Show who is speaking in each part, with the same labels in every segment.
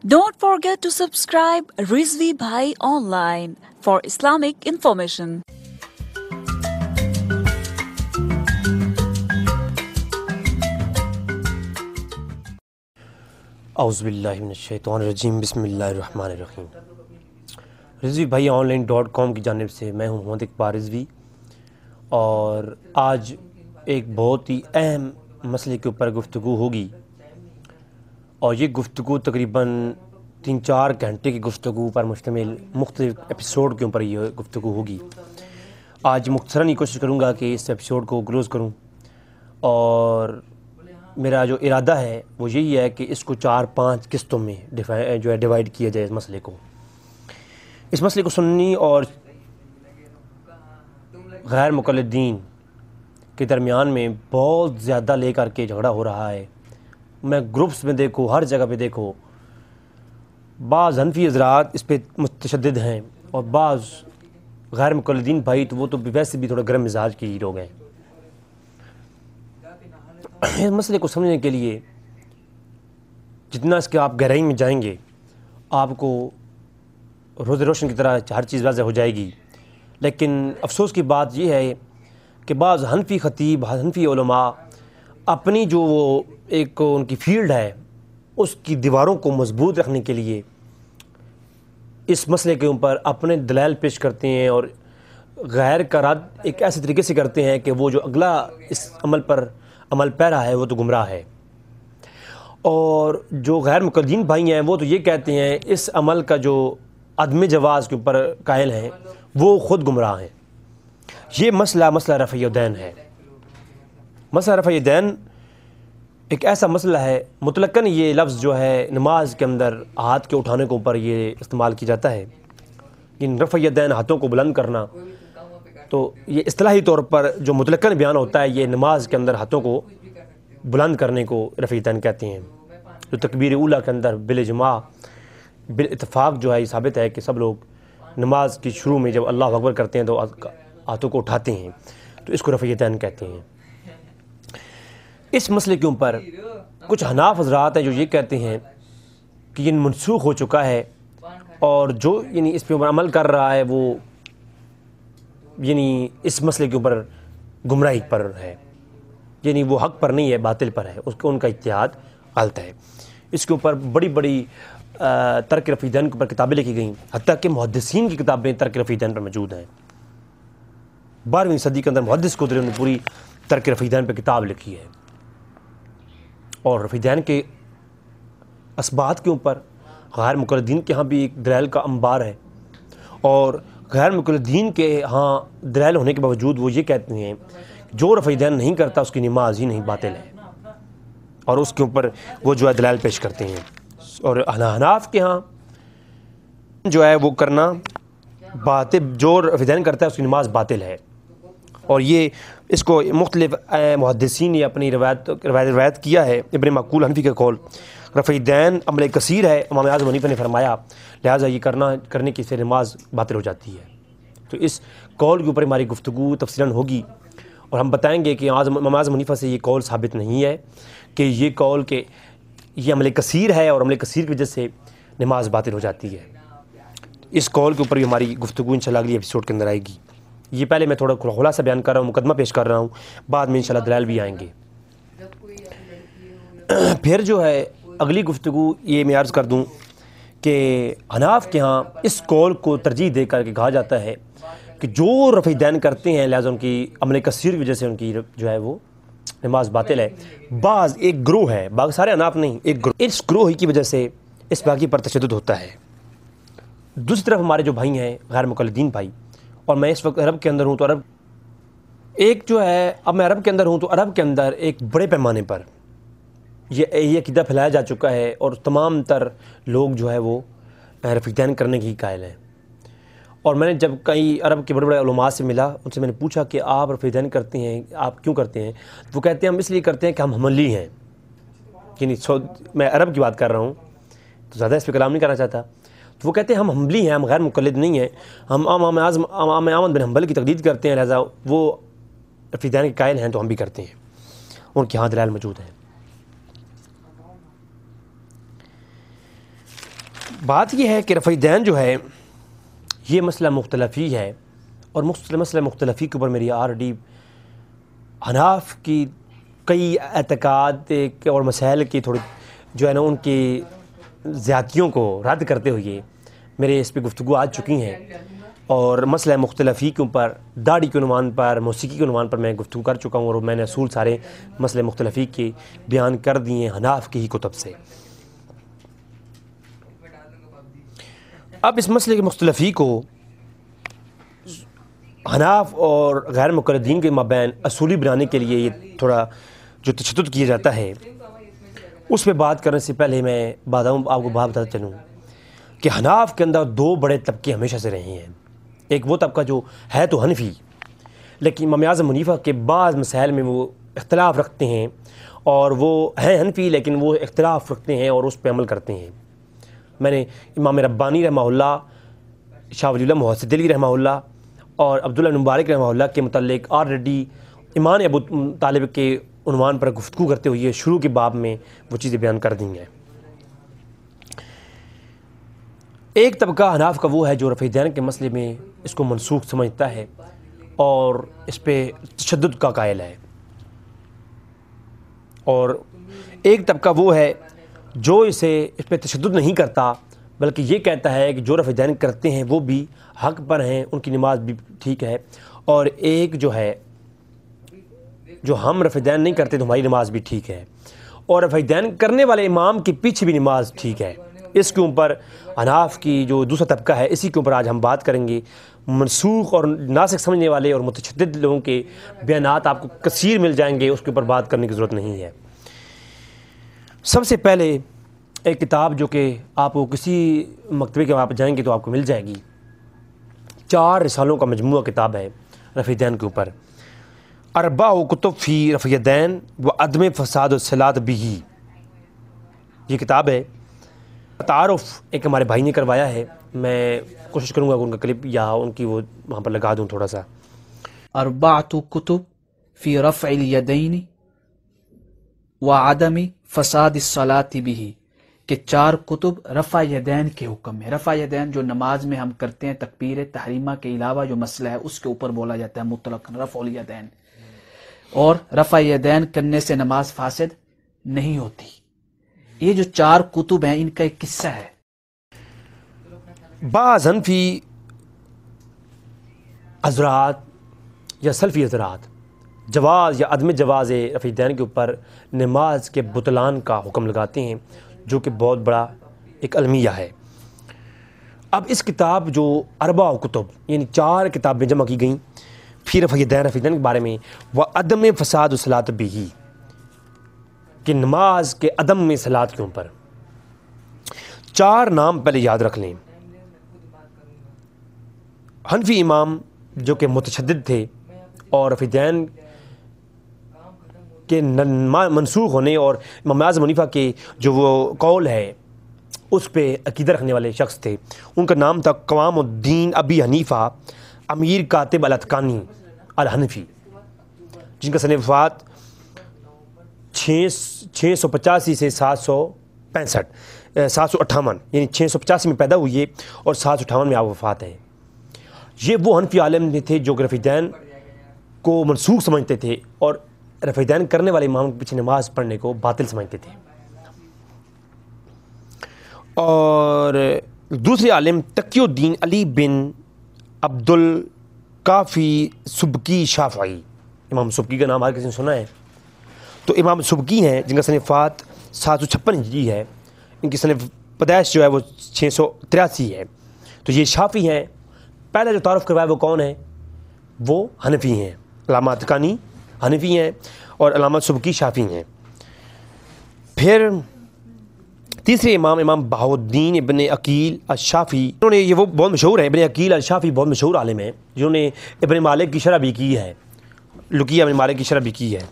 Speaker 1: Don't forget to subscribe Rizvi Bhai Online for Islamic information.
Speaker 2: اعوذ باللہ من الشیطان الرجیم بسم اللہ الرحمن الرحیم۔ رضوی بھائی آن لائن .com کی جانب سے میں ہوں محمد اقبال رضوی، اور آج ایک بہت ہی اہم مسئلے کے اوپر گفتگو ہوگی، اور یہ گفتگو تقریباً 3-4 گھنٹے کی گفتگو پر مشتمل مختلف ایپیسوڈ کے اوپر یہ گفتگو ہوگی۔ آج مختصراً یہ کوشش کروں گا کہ اس ایپیسوڈ کو کلوز کروں، اور میرا جو ارادہ ہے وہ یہی ہے کہ اس کو 4-5 قسطوں میں ڈیوائیڈ کیا جائے۔ اس مسئلے کو سنی اور غیر مقلدین کے درمیان میں بہت زیادہ لے کر کے جھگڑا ہو رہا ہے۔ میں گروپس میں دیکھو، ہر جگہ پہ دیکھو، بعض حنفی حضرات اس پہ متشدد ہیں، اور بعض غیر مقلدین بھائی تو وہ تو ویسے بھی تھوڑا گرم مزاج کے ہی لوگ ہیں۔ اس مسئلے کو سمجھنے کے لیے جتنا اس کے آپ گہرائی میں جائیں گے، آپ کو روز روشن کی طرح ہر چیز واضح ہو جائے گی۔ لیکن افسوس کی بات یہ ہے کہ بعض حنفی خطیب، حنفی علماء اپنی جو وہ ایک ان کی فیلڈ ہے، اس کی دیواروں کو مضبوط رکھنے کے لیے اس مسئلے کے اوپر اپنے دلائل پیش کرتے ہیں، اور غیر کا رد ایک ایسے طریقے سے کرتے ہیں کہ وہ جو اگلا اس عمل پر عمل پیرا ہے وہ تو گمراہ ہے، اور جو غیر مقلدین بھائی ہیں وہ تو یہ کہتے ہیں اس عمل کا جو عدم جواز کے اوپر قائل ہیں وہ خود گمراہ ہیں۔ یہ مسئلہ رفع یدین ہے۔ مسئلہ رفع یدین ایک ایسا مسئلہ ہے، مطلقاً یہ لفظ جو ہے نماز کے اندر ہاتھ کے اٹھانے کے اوپر یہ استعمال کی جاتا ہے، ان رفع یدین ہاتھوں کو بلند کرنا، تو یہ اصطلاحی طور پر جو مطلقاً بیان ہوتا ہے یہ نماز کے اندر ہاتھوں کو بلند کرنے کو رفع یدین کہتے ہیں، جو تکبیر اولیٰ کے اندر بالاجماع بالاتفاق جو ہے یہ ثابت ہے کہ سب لوگ نماز کی شروع میں جب اللہ اکبر کرتے ہیں تو ہاتھوں کو اٹھاتے ہیں، تو اس کو رفع یدین کہتے ہیں۔ اس مسئلے کے اوپر کچھ حناف حضرات ہیں جو یہ کہتے ہیں کہ یہ منسوخ ہو چکا ہے، اور جو اس پہ عمل کر رہا ہے وہ اس مسئلے کے اوپر گمراہی پر ہے، وہ حق پر نہیں ہے، باطل پر ہے، ان کا اجتہاد غلط ہے۔ اس کے اوپر بڑی بڑی ترک رفع یدین کے اوپر کتابیں لکھی گئیں، حتیٰ کہ محدثین کی کتابیں ترک رفع یدین پر موجود ہیں۔ 12ویں صدی کے اندر محدث قدرے نے پوری ترک رفع یدین پہ کتاب لکھی ہے، اور رفع یدین کے اسبات کے اوپر غیر مقلدین کے ہاں بھی ایک دلائل کا انبار ہے، اور غیر مقلدین کے ہاں دلائل ہونے کے باوجود وہ یہ کہتے ہیں جو رفع یدین نہیں کرتا اس کی نماز ہی نہیں، باطل ہے، اور اس کے اوپر وہ جو ہے دلائل پیش کرتے ہیں۔ اور حناف کے ہاں جو ہے وہ کرنا باطل، جو رفع یدین کرتا ہے اس کی نماز باطل ہے، اور یہ اس کو مختلف محدثین نے اپنی روایت کیا ہے۔ ابن معقول حنفی کا قول رفع یدین عمل کثیر ہے، امام اعظم حنیفہ نے فرمایا لہٰذا یہ کرنے کی سے نماز باطل ہو جاتی ہے۔ تو اس قول کے اوپر ہماری گفتگو تفصیلاً ہوگی، اور ہم بتائیں گے کہ امام اعظم حنیفہ سے یہ قول ثابت نہیں ہے کہ یہ قول کہ یہ عمل کثیر ہے اور عمل کثیر کی وجہ سے نماز باطل ہو جاتی ہے۔ اس قول کے اوپر بھی ہماری گفتگو انشاءاللہ اگلی ایپیسوڈ کے اندر آئے گی۔ یہ پہلے میں تھوڑا خلاصہ بیان کر رہا ہوں، مقدمہ پیش کر رہا ہوں، بعد میں انشاءاللہ دلائل بھی آئیں گے۔ پھر جو ہے اگلی گفتگو یہ میں عرض کر دوں کہ حناف کے ہاں اس قول کو ترجیح دے کر کے کہا جاتا ہے کہ جو رفع یدین کرتے ہیں لہٰذا ان کی عمل کثیر کی وجہ سے ان کی جو ہے وہ نماز باطل ہے۔ بعض ایک گروہ ہے، باقی سارے حناف نہیں، ایک گروہ، اس گروہ کی وجہ سے اس باقی پر تشدد ہوتا ہے۔ دوسری طرف ہمارے جو بھائی ہیں غیر مقلدین بھائی، اور میں اس وقت عرب کے اندر ہوں تو عرب میں عرب کے اندر ہوں تو عرب کے اندر ایک بڑے پیمانے پر یہ عقیدہ پھیلایا جا چکا ہے، اور تمام تر لوگ جو ہے وہ رفع یدین کرنے کی قائل ہیں۔ اور میں نے جب کئی عرب کے بڑے بڑے علماء سے ملا، ان سے میں نے پوچھا کہ آپ رفع یدین کرتے ہیں، آپ کیوں کرتے ہیں؟ وہ کہتے ہیں ہم اس لیے کرتے ہیں کہ ہم حملی ہیں، میں عرب کی بات کر رہا ہوں تو زیادہ اس پہ کلام نہیں کرنا چاہتا، تو وہ کہتے ہیں ہم حنبلی ہیں، ہم غیر مقلد نہیں ہیں، ہم امام احمد بن حنبل کی تقلید کرتے ہیں، لہذا وہ رفع یدین کے قائل ہیں تو ہم بھی کرتے ہیں، ان کے ہاں دلائل موجود ہیں۔ بات یہ ہے کہ رفع دین جو ہے یہ مسئلہ مختلفی ہے، اور مسئلہ مختلفی کے اوپر میری آلریڈی حناف کی کئی اعتقاد اور مسائل کی تھوڑی جو ہے نا ان کی زیادتیوں کو رد کرتے ہوئے میرے اس پہ گفتگو آ چکی ہیں، اور مسئلہ مختلفی کے اوپر داڑھی کے عنوان پر، موسیقی کے عنوان پر میں گفتگو کر چکا ہوں، اور میں نے اصول سارے مسئلہ مختلفی کے بیان کر دیے ہیں حناف کی ہی کتب سے۔ اب اس مسئلے کے مختلفی کو حناف اور غیر مقلدین کے مابین اصولی بنانے کے لیے یہ تھوڑا جو تشدد کیا جاتا ہے، اس پہ بات کرنے سے پہلے میں آپ کو بات بتاتا چلوں کہ حناف کے اندر دو بڑے طبقے ہمیشہ سے رہے ہیں۔ ایک وہ طبقہ جو ہے تو حنفی، لیکن امام اعظم حنیفہ کے بعض مسائل میں وہ اختلاف رکھتے ہیں، اور وہ ہیں حنفی لیکن وہ اختلاف رکھتے ہیں اور اس پہ عمل کرتے ہیں۔ میں نے امام ربانی رحمہ اللہ، شاہ ولی اللہ محدث دہلوی رحمہ اللہ اور عبداللہ بن مبارک رحمہ اللہ کے متعلق آلریڈی ایمان ابو طالب کے عنوان پر گفتگو کرتے ہوئے شروع کے باب میں وہ چیزیں بیان کر دی ہیں۔ ایک طبقہ حناف کا وہ ہے جو رفع دین کے مسئلے میں اس کو منسوخ سمجھتا ہے اور اس پہ تشدد کا قائل ہے، اور ایک طبقہ وہ ہے جو اس پہ تشدد نہیں کرتا، بلکہ یہ کہتا ہے کہ جو رفع دین کرتے ہیں وہ بھی حق پر ہیں، ان کی نماز بھی ٹھیک ہے، اور ایک جو ہے جو ہم رفع دین نہیں کرتے تو ہماری نماز بھی ٹھیک ہے، اور رفع دین کرنے والے امام کے پیچھے بھی نماز ٹھیک ہے۔ اس کے اوپر حناف کی جو دوسرا طبقہ ہے، اسی کے اوپر آج ہم بات کریں گے۔ منسوخ اور ناسخ سمجھنے والے اور متشدد لوگوں کے بیانات آپ کو کثیر مل جائیں گے، اس کے اوپر بات کرنے کی ضرورت نہیں ہے۔ سب سے پہلے ایک کتاب جو کہ آپ کو کسی مکتبے کے آپ جائیں گے تو آپ کو مل جائے گی، 4 رسالوں کا مجموعہ کتاب ہے رفع دین کے اوپر، اربع کتب فی رفع دین و عدم فساد الصلاۃ بہ، یہ کتاب ہے۔ تعارف ایک ہمارے بھائی نے کروایا ہے، میں کوشش کروں گا کہ ان کا کلپ یا ان کی وہ وہاں پر لگا دوں تھوڑا سا۔
Speaker 3: اربعۃ کتب فی رفع الیدین وعدم فساد الصلاۃ بہ، کہ 4 کتب رفع یدین کے حکم میں۔ رفع یدین جو نماز میں ہم کرتے ہیں تکبیر تحریمہ کے علاوہ جو مسئلہ ہے اس کے اوپر بولا جاتا ہے مطلق رفع الیدین، اور رفع یدین کرنے سے نماز فاسد نہیں ہوتی۔ یہ جو 4 کتب ہیں ان کا ایک قصہ ہے۔
Speaker 2: بعض حنفی حضرات یا سلفی حضرات جواز یا عدم جواز رفع دین کے اوپر نماز کے بطلان کا حکم لگاتے ہیں، جو کہ بہت بڑا ایک المیہ ہے۔ اب اس کتاب جو اربع کتب یعنی 4 کتابیں جمع کی گئیں فی رفع دین کے بارے میں، وہ عدم فساد الصلاۃ بہ، کہ نماز کے عدم میں صلاۃ کے اوپر 4 نام پہلے یاد رکھ لیں۔ حنفی امام جو کہ متشدد تھے اور رفع دین کے منسوخ ہونے اور امام اعظم حنیفہ کے جو وہ قول ہے اس پہ عقیدہ رکھنے والے شخص تھے، ان کا نام تھا قوام الدین ابی حنیفہ امیر کاتب الاتقانی الحنفی، جن کا سن وفات 685 سے 758 یعنی 685 میں پیدا ہوئی ہے اور 758 میں آپ وفات ہیں۔ یہ وہ حنفی عالم تھے جو رفع دین کو منسوخ سمجھتے تھے اور رفع دین کرنے والے امام کے پیچھے نماز پڑھنے کو باطل سمجھتے تھے۔ اور دوسرے عالم تقی الدین علی بن عبد الکافی سبکی شافعی، امام سبکی کا نام ہر کسی نے سنا ہے، تو امام سبکی ہیں جن کا سن وفات 756 ہجری ہے، ان کی سن پیدائش جو ہے وہ 683 ہے، تو یہ شافعی ہیں۔ پہلا جو تعارف کروایا وہ کون ہے؟ وہ حنفی ہیں، علامہ اتقانی حنفی ہیں اور علامہ سبکی شافعی ہیں۔ پھر تیسرے امام بہاؤالدین ابن عقیل الشافعی، انہوں نے یہ وہ بہت مشہور ہے، ابن عقیل الشافعی بہت مشہور عالم ہیں جنہوں نے ابن مالک کی شرح بھی کی ہے، لقیہ ابن مالک کی شرح بھی کی ہے۔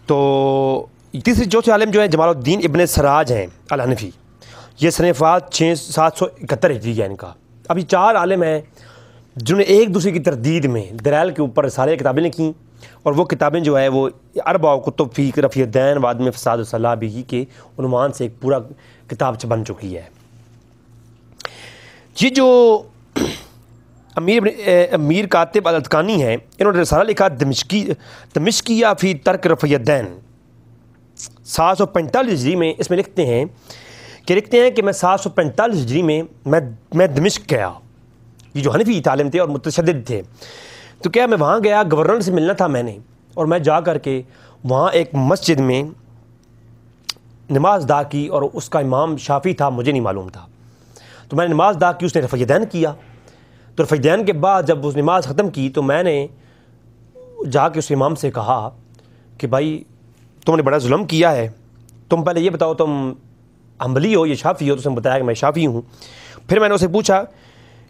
Speaker 2: تو تیسرے چوتھے عالم جو ہے جمال الدین ابن سراج ہیں الحنفی، یہ سن وفات 771 ہجری ہے ان کا۔ اب یہ 4 عالم ہیں جنہوں نے ایک دوسرے کی تردید میں دلائل کے اوپر سارے کتابیں لکھیں، اور وہ کتابیں جو ہے وہ اربع کتب فی رفع دین و عدم فساد الصلاۃ بہ کے عنوان سے ایک پورا کتاب بن چکی ہے۔ یہ جو امیر کاتب الاتقانی ہیں، انہوں نے رسالہ لکھا دمشقیہ فی ترک رفع الدین 745 ہجری میں۔ اس میں لکھتے ہیں کہ میں 745 ہجری میں دمشق گیا۔ یہ جو حنفی عالم تھے اور متشدد تھے، تو کیا میں وہاں گیا، گورنر سے ملنا تھا میں نے، اور میں جا کر کے وہاں ایک مسجد میں نماز ادا کی، اور اس کا امام شافعی تھا، مجھے نہیں معلوم تھا، تو میں نے نماز ادا کی، اس نے رفع الدین کیا۔ تو رفع الدین کے بعد جب اس نماز ختم کی تو میں نے جا کے اس امام سے کہا کہ بھائی تم نے بڑا ظلم کیا ہے، تم پہلے یہ بتاؤ تم حنبلی ہو یا شافعی ہو؟ تو اس نے بتایا کہ میں شافعی ہوں۔ پھر میں نے اسے پوچھا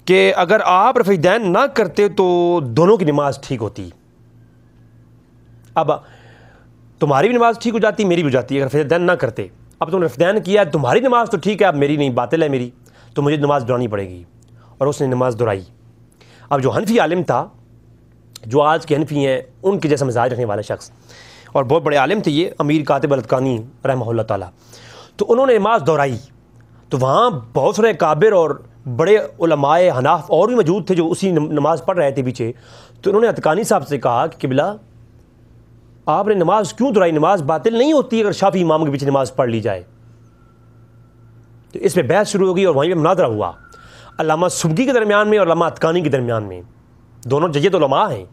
Speaker 2: کہ اگر آپ رفع الدین نہ کرتے تو دونوں کی نماز ٹھیک ہوتی، اب تمہاری بھی نماز ٹھیک ہو جاتی، میری بھی ہو جاتی، اگر رفع الدین نہ کرتے۔ اب تم نے رفع الدین کیا، تمہاری نماز تو ٹھیک ہے، اب میری نہیں، باطل ہے میری، تو مجھے نماز دہرانی پڑے گی۔ اور اس نے نماز دہرائی۔ اب جو حنفی عالم تھا، جو آج کے حنفی ہیں ان کے جیسا مزاج رکھنے والا شخص، اور بہت بڑے عالم تھے یہ امیر کاتب الاتقانی رحمہ اللہ تعالیٰ، تو انہوں نے نماز دہرائی۔ تو وہاں بہت سارے کابر اور بڑے علماء حناف اور بھی موجود تھے جو اسی نماز پڑھ رہے تھے پیچھے۔ تو انہوں نے اتقانی صاحب سے کہا کہ قبلہ آپ نے نماز کیوں دہرائی؟ نماز باطل نہیں ہوتی اگر شافعی امام کے پیچھے نماز پڑھ لی جائے۔ تو اس پہ بحث شروع ہوگی اور وہیں پہ مناظرہ ہوا علامہ سبکی کے درمیان میں اور علامہ اتقانی کے درمیان میں، دونوں جید علماء ہیں،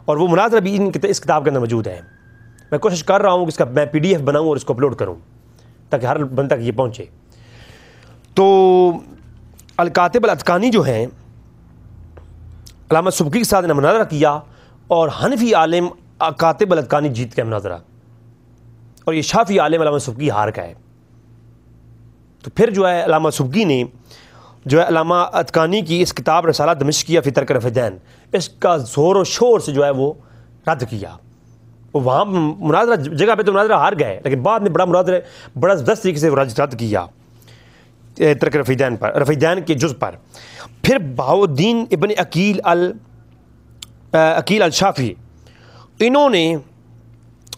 Speaker 2: اور وہ مناظرہ بھی اس کتاب کے اندر موجود ہے۔ میں کوشش کر رہا ہوں کہ اس کا میں PDF بناؤں اور اس کو اپلوڈ کروں تاکہ ہر بندہ تک یہ پہنچے۔ تو الکاتب الاتقانی جو ہیں، علامہ سبکی کے ساتھ نے مناظرہ کیا، اور حنفی عالم کاتب الاتقانی جیت کے مناظرہ، اور یہ شافعی عالم علامہ سبکی ہار کا ہے۔ تو پھر جو ہے علامہ سبکی نے جو ہے علامہ اتقانی کی اس کتاب رسالہ دمشقیہ فی ترک رفع الدین، اس کا زور و شور سے جو ہے وہ رد کیا۔ وہ وہاں مناظرہ جگہ پہ تو مناظرہ ہار گئے، لیکن بعد میں بڑا زبردست طریقے سے رد کیا ترک رفع الدین پر، رفع الدین کے جز پر۔ پھر بہاؤالدین ابن عقیل الشافعی، انہوں نے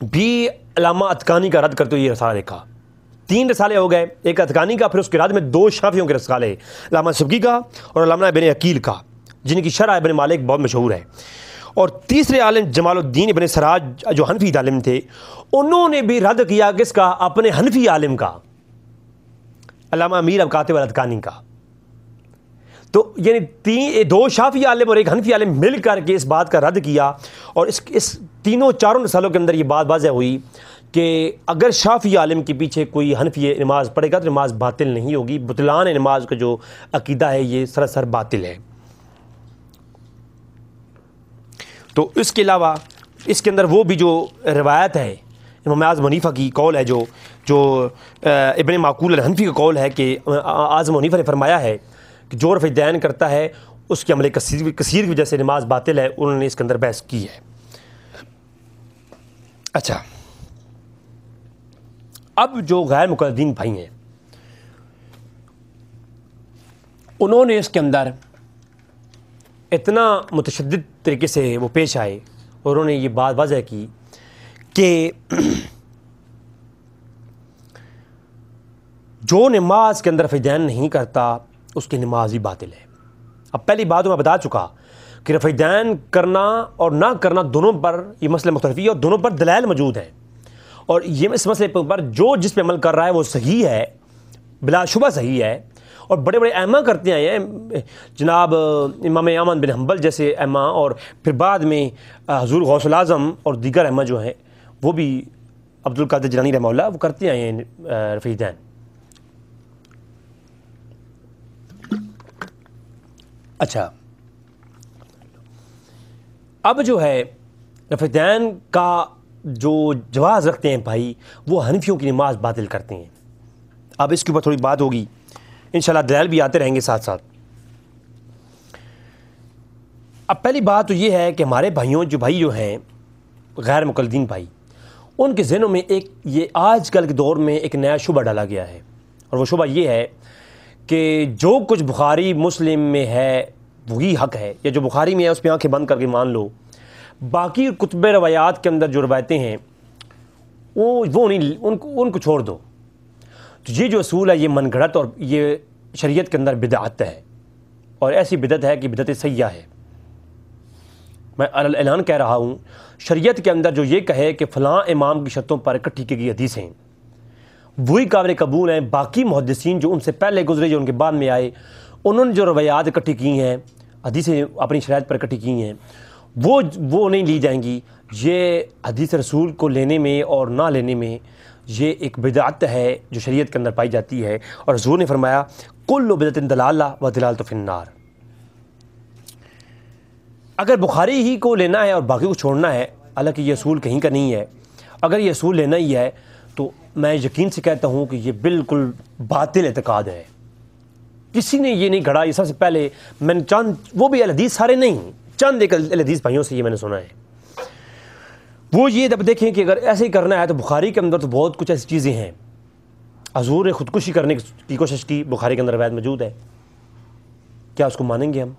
Speaker 2: بھی علامہ اتقانی کا رد کرتے ہوئے یہ رسالہ لکھا۔ 3 رسالے ہو گئے، ایک اتقانی کا، پھر اس کے بعد میں 2 شافعیوں کے رسالے، علامہ سبکی کا اور علامہ ابن عقیل کا، جن کی شرح ابن مالک بہت مشہور ہے۔ اور تیسرے عالم جمال الدین ابن سراج جو حنفی عالم تھے، انہوں نے بھی رد کیا کس کا؟ اپنے حنفی عالم کا، علامہ امیر کاتب الاتقانی کا۔ تو یعنی 2 شافعی عالم اور ایک حنفی عالم مل کر کے اس بات کا رد کیا، اور اس تینوں 4 رسالوں کے اندر یہ بات واضح ہوئی کہ اگر شافعی عالم کے پیچھے کوئی حنفی نماز پڑھے گا تو نماز باطل نہیں ہوگی، بطلان نماز کا جو عقیدہ ہے یہ سراسر باطل ہے۔ تو اس کے علاوہ اس کے اندر وہ بھی جو روایت ہے امام اعظم حنیفہ کی قول ہے، جو ابن معقول الحنفی کا قول ہے کہ اعظم حنیفہ نے فرمایا ہے کہ جو رفع الدین کرتا ہے اس کے عمل کثیر کی وجہ سے نماز باطل ہے، انہوں نے اس کے اندر بحث کی ہے۔ اچھا، اب جو غیر مقلدین بھائی ہیں، انہوں نے اس کے اندر اتنا متشدد طریقے سے وہ پیش آئے، اور انہوں نے یہ بات واضح کی کہ جو نماز کے اندر رفع الدین نہیں کرتا اس کی نماز ہی باطل ہے۔ اب پہلی بات میں بتا چکا کہ رفع الدین کرنا اور نہ کرنا دونوں پر یہ مسئلہ مختلف ہے، اور دونوں پر دلائل موجود ہیں، اور یہ اس مسئلے پر جس پہ عمل کر رہا ہے وہ صحیح ہے، بلا شبہ صحیح ہے، اور بڑے بڑے ائمہ کرتے آئے ہیں، جناب امام احمد بن حنبل جیسے ائمہ، اور پھر بعد میں حضور غوث الاعظم اور دیگر ائمہ جو ہیں وہ بھی، عبد القادر جیلانی رحمہ اللہ، وہ کرتے آئے ہیں رفع الدین۔ اچھا، اب جو ہے رفع الدین کا جو جواز رکھتے ہیں بھائی، وہ حنفیوں کی نماز باطل کرتے ہیں۔ اب اس کے اوپر تھوڑی بات ہوگی انشاءاللہ، دلائل بھی آتے رہیں گے ساتھ ساتھ۔ اب پہلی بات تو یہ ہے کہ ہمارے بھائیوں جو ہیں غیر مقلدین بھائی، ان کے ذہنوں میں ایک یہ آج کل کے دور میں ایک نیا شبہ ڈالا گیا ہے، اور وہ شبہ یہ ہے کہ جو کچھ بخاری مسلم میں ہے وہی حق ہے، یا جو بخاری میں ہے اس پہ آنکھیں بند کر کے مان لو، باقی کتب روایات کے اندر جو روایتیں ہیں وہ نہیں، ان کو چھوڑ دو۔ تو یہ جو اصول ہے یہ من گھڑت اور یہ شریعت کے اندر بدعت ہے، اور ایسی بدعت ہے کہ بدعت سیاح ہے۔ میں اعلان کہہ رہا ہوں، شریعت کے اندر جو یہ کہے کہ فلاں امام کی شرطوں پر اکٹھی کی گئی حدیثیں وہی قابل قبول ہیں، باقی محدثین جو ان سے پہلے گزرے، جو ان کے بعد میں آئے، انہوں نے جو روایات اکٹھی کی ہیں، حدیثیں اپنی شرائط پر اکٹھی کی ہیں، وہ نہیں لی جائیں گی۔ یہ حدیث رسول کو لینے میں اور نہ لینے میں یہ ایک بدعت ہے جو شریعت کے اندر پائی جاتی ہے، اور حضور نے فرمایا کل بدعت ضلالہ و ضلالۃ فی النار۔ اگر بخاری ہی کو لینا ہے اور باقی کو چھوڑنا ہے، حالانکہ یہ اصول کہیں کا نہیں ہے، اگر یہ اصول لینا ہی ہے تو میں یقین سے کہتا ہوں کہ یہ بالکل باطل اعتقاد ہے۔ کسی نے یہ نہیں گھڑا، یہ سب سے پہلے میں نے وہ بھی اہل حدیث سارے نہیں، چند ایک اہل حدیث بھائیوں سے یہ میں نے سنا ہے۔ وہ یہ جب دیکھیں کہ اگر ایسے ہی کرنا ہے تو بخاری کے اندر تو بہت کچھ ایسی چیزیں ہیں، حضور نے خودکشی کرنے کی کوشش کی، بخاری کے اندر روایت موجود ہے، کیا اس کو مانیں گے؟ ہم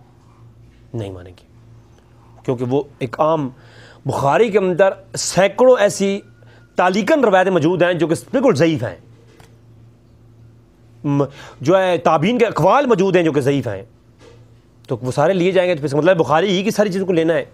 Speaker 2: نہیں مانیں گے، کیونکہ وہ ایک عام بخاری کے اندر سینکڑوں ایسی تعلیقاً روایتیں موجود ہیں جو کہ بالکل ضعیف ہیں، جو ہے تابعین کے اقوال موجود ہیں جو کہ ضعیف ہیں، تو وہ سارے لیے جائیں گے، تو پھر مطلب بخاری ہی کی ساری چیزوں کو لینا ہے۔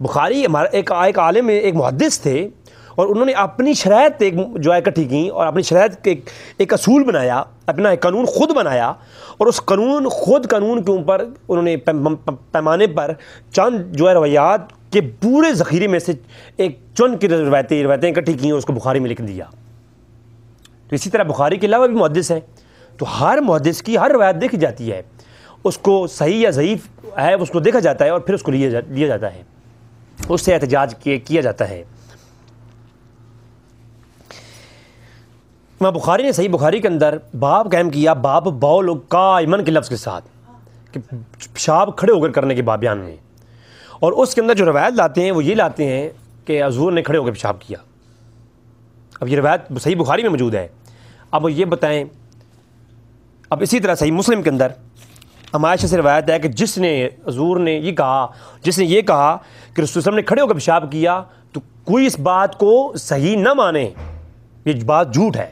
Speaker 2: بخاری ہمارا ایک عالم، ایک محدث تھے، اور انہوں نے اپنی شرائط جو ہے اکٹھی کی اور اپنی شرائط کے ایک اصول بنایا، اپنا ایک قانون خود بنایا، اور اس قانون کے اوپر انہوں نے پیمانے پر چند جو ہے روایات کے پورے ذخیرے میں سے ایک چند کی روایتیں اکٹھی کی اور اس کو بخاری میں لکھ دیا۔ تو اسی طرح بخاری کے علاوہ بھی محدث ہیں، تو ہر محدث کی ہر روایت دیکھی جاتی ہے، اس کو صحیح یا ضعیف ہے اس کو دیکھا جاتا ہے، اور پھر اس کو لیا جاتا ہے، اس سے احتجاج کیا جاتا ہے۔ امام بخاری نے صحیح بخاری کے اندر باب قائم کیا، باب بول قائمن کے لفظ کے ساتھ، کہ پیشاب کھڑے ہو کر کرنے کے باب بیان میں، اور اس کے اندر جو روایت لاتے ہیں وہ یہ لاتے ہیں کہ حضور نے کھڑے ہو کر پیشاب کیا۔ اب یہ روایت صحیح بخاری میں موجود ہے۔ اب وہ یہ بتائیں، اب اسی طرح صحیح مسلم کے اندر عائشہ سے روایت ہے کہ جس نے یہ کہا کہ رسول اللہ صلی اللہ علیہ وسلم نے کھڑے ہو کر پیشاب کیا، تو کوئی اس بات کو صحیح نہ مانے، یہ بات جھوٹ ہے۔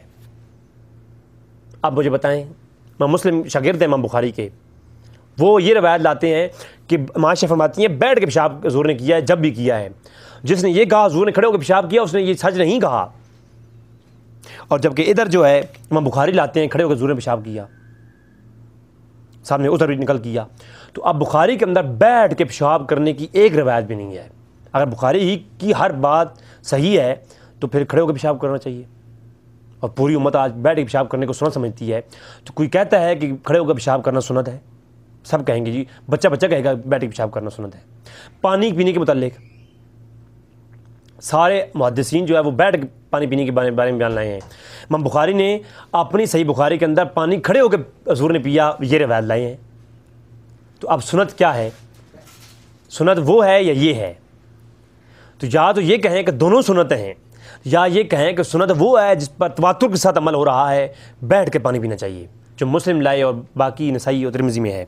Speaker 2: اب مجھے بتائیں، امام مسلم شاگرد ہیں امام بخاری کے، وہ یہ روایت لاتے ہیں کہ عائشہ فرماتی ہیں بیٹھ کے پیشاب حضور نے کیا ہے، جب بھی کیا ہے، جس نے یہ کہا حضور نے کھڑے ہو کے پیشاب کیا، اس نے یہ سچ نہیں کہا۔ اور جبکہ ادھر جو ہے امام بخاری لاتے ہیں کھڑے ہو کے حضور نے پیشاب کیا، سامنے ادھر بھی نکل کیا۔ تو اب بخاری کے اندر بیٹھ کے پیشاب کرنے کی ایک روایت بھی نہیں ہے۔ اگر بخاری ہی کی ہر بات صحیح ہے تو پھر کھڑے ہو کے پیشاب کرنا چاہیے، اور پوری امت آج بیٹھ کے پیشاب کرنے کو سنت سمجھتی ہے۔ تو کوئی کہتا ہے کہ کھڑے ہو کے پیشاب کرنا سنت ہے، سب کہیں گے جی، بچہ کہے گا بیٹھ کے پیشاب کرنا سنت ہے۔ پانی پینے کے متعلق سارے محدثین جو ہے وہ بیٹھ کے پانی پینے کے بارے میں بیان لائے ہیں۔ امام بخاری نے اپنی صحیح بخاری کے اندر پانی کھڑے ہو کے حضور نے پیا، یہ روایت لائے ہیں۔ تو اب سنت کیا ہے؟ سنت وہ ہے یا یہ ہے؟ تو یا تو یہ کہیں کہ دونوں سنتیں ہیں، یا یہ کہیں کہ سنت وہ ہے جس پر تواتر کے ساتھ عمل ہو رہا ہے، بیٹھ کے پانی پینا چاہیے، جو مسلم لائے اور باقی نسائی اور ترمذی میں ہے۔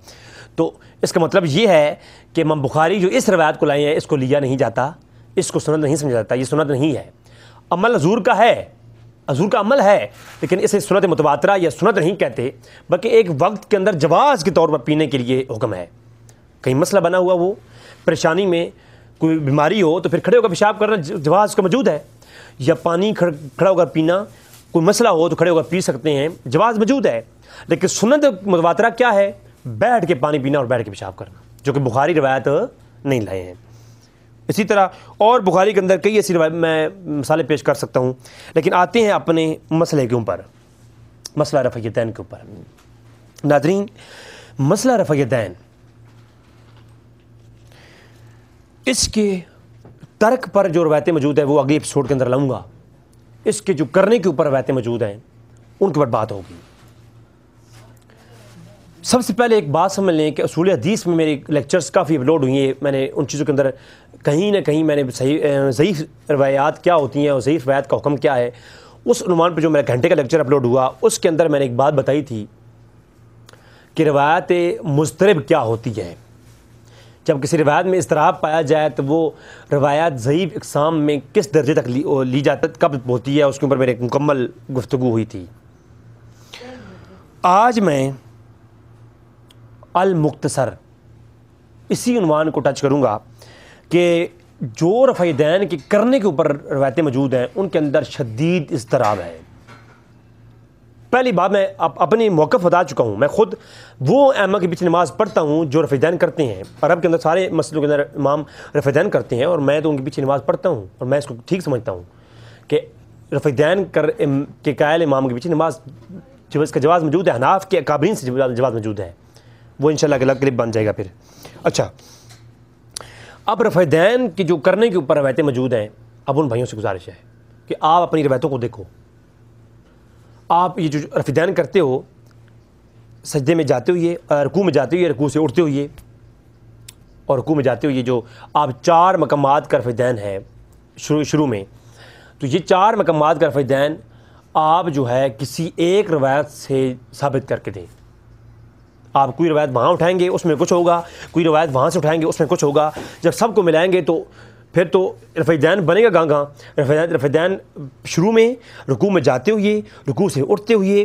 Speaker 2: تو اس کا مطلب یہ ہے کہ امام بخاری جو اس روایت کو لائے ہیں اس کو لیا نہیں جاتا، اس کو سنت نہیں سمجھا جاتا، یہ سنت نہیں ہے۔ عمل حضور کا ہے، حضور کا عمل ہے، لیکن اسے سنت متواترہ یا سنت نہیں کہتے، بلکہ ایک وقت کے اندر جواز کے طور پر پینے کے لیے حکم ہے۔ کہیں مسئلہ بنا ہوا، وہ پریشانی میں کوئی بیماری ہو تو پھر کھڑے ہو کر پیشاب کرنا جواز کا موجود ہے، یا پانی کھڑا ہو کر پینا کوئی مسئلہ ہو تو کھڑے ہو کر پی سکتے ہیں، جواز موجود ہے۔ لیکن سنت متواترہ کیا ہے؟ بیٹھ کے پانی پینا اور بیٹھ کے پیشاب کرنا، جو کہ بخاری روایت نہیں لائے ہیں۔ اسی طرح اور بخاری کے اندر کئی ایسی روایت میں مثالیں پیش کر سکتا ہوں، لیکن آتے ہیں اپنے مسئلے کے اوپر، مسئلہ رفع یدین کے اوپر۔ ناظرین، مسئلہ رفع یدین، اس کے ترک پر جو روایتیں موجود ہیں وہ اگلے ایپیسوڈ کے اندر لاؤں گا۔ اس کے جو کرنے کے اوپر روایتیں موجود ہیں ان کے اوپر بات ہوگی۔ سب سے پہلے ایک بات سمجھ لیں کہ اصول حدیث میں میری لیکچرز کافی اپلوڈ ہوئی ہیں، میں نے ان چیزوں کے اندر کہیں نہ کہیں میں نے ضعیف روایات کیا ہوتی ہیں اور ضعیف روایت کا حکم کیا ہے، اس عنوان پہ جو میرا گھنٹے کا لیکچر اپلوڈ ہوا اس کے اندر میں نے ایک بات بتائی تھی کہ روایت مضطرب کیا ہوتی ہے۔ جب کسی روایت میں اضطراب پایا جائے تو وہ روایات ضعیف اقسام میں کس درجے تک لی جاتی کب ہوتی ہے، اس کے اوپر میرے ایک مکمل گفتگو ہوئی تھی۔ آج میں المختصر اسی عنوان کو ٹچ کروں گا کہ جو رفع دین کے کرنے کے اوپر روایتیں موجود ہیں ان کے اندر شدید اضطراب ہے۔ پہلی بات میں اپنی موقف بتا چکا ہوں، میں خود وہ ائمہ کے پیچھے نماز پڑھتا ہوں جو رفع دین کرتے ہیں، عرب کے اندر سارے مسئلوں کے اندر امام رفع دین کرتے ہیں، اور میں تو ان کے پیچھے نماز پڑھتا ہوں اور میں اس کو ٹھیک سمجھتا ہوں کہ رفع دین کے قائل امام کے پیچھے نماز جب اس کا جواز موجود ہے، حناف کے اکابرین سے جواز موجود ہے، وہ انشاءاللہ الگ کلپ بن جائے گا پھر۔ اچھا، اب رفع دین کی جو کرنے کے اوپر روایتیں موجود ہیں، اب ان بھائیوں سے گزارش ہے کہ آپ اپنی روایتوں کو دیکھو۔ آپ یہ جو رفع دین کرتے ہو، سجدے میں جاتے ہوئے، رکوع میں جاتے ہوئے، رکوع سے اٹھتے ہوئے اور رکوع میں جاتے ہوئے، جو آپ 4 مقامات کا رفع دین ہے شروع میں، تو یہ 4 مقامات کا رفع دین آپ جو ہے کسی ایک روایت سے ثابت کر کے دیں۔ آپ کوئی روایت وہاں اٹھائیں گے اس میں کچھ ہوگا، کوئی روایت وہاں سے اٹھائیں گے اس میں کچھ ہوگا، جب سب کو ملائیں گے تو پھر تو رفع دین بنے گا گاں رفع دین شروع میں، رکوع میں جاتے ہوئے، رکوع سے اٹھتے ہوئے،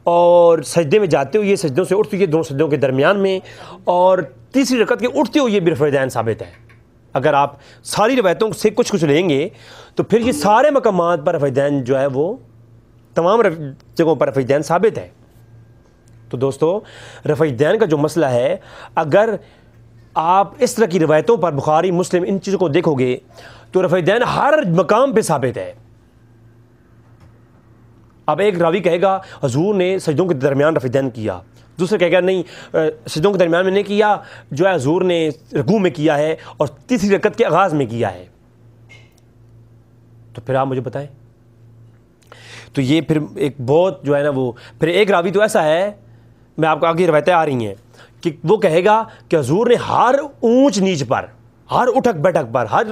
Speaker 2: اور سجدے میں جاتے ہوئے، سجدوں سے اٹھتے ہوئے، دونوں سجدوں کے درمیان میں، اور تیسری رکعت کے اٹھتے ہوئے بھی رفع دین ثابت ہے۔ اگر آپ ساری روایتوں سے کچھ لیں گے تو پھر یہ سارے مقامات پر رفع دین جو ہے وہ تمام جگہوں پر رفع دین ثابت ہے۔ تو دوستو، رفع دین کا جو مسئلہ ہے، اگر آپ اس طرح کی روایتوں پر بخاری، مسلم، ان چیزوں کو دیکھو گے تو رفع دین ہر مقام پہ ثابت ہے۔ اب ایک راوی کہے گا حضور نے سجدوں کے درمیان رفع دین کیا، دوسرا کہے گا نہیں سجدوں کے درمیان میں نہیں کیا، جو ہے حضور نے رکوع میں کیا ہے اور تیسری رکعت کے آغاز میں کیا ہے۔ تو پھر آپ مجھے بتائیں، تو یہ پھر ایک بہت جو ہے نا وہ پھر ایک راوی تو ایسا ہے، میں آپ کو آگے روایتیں آ رہی ہیں کہ وہ کہے گا کہ حضور نے ہر اونچ نیچ پر، ہر اٹھک بیٹھک پر، ہر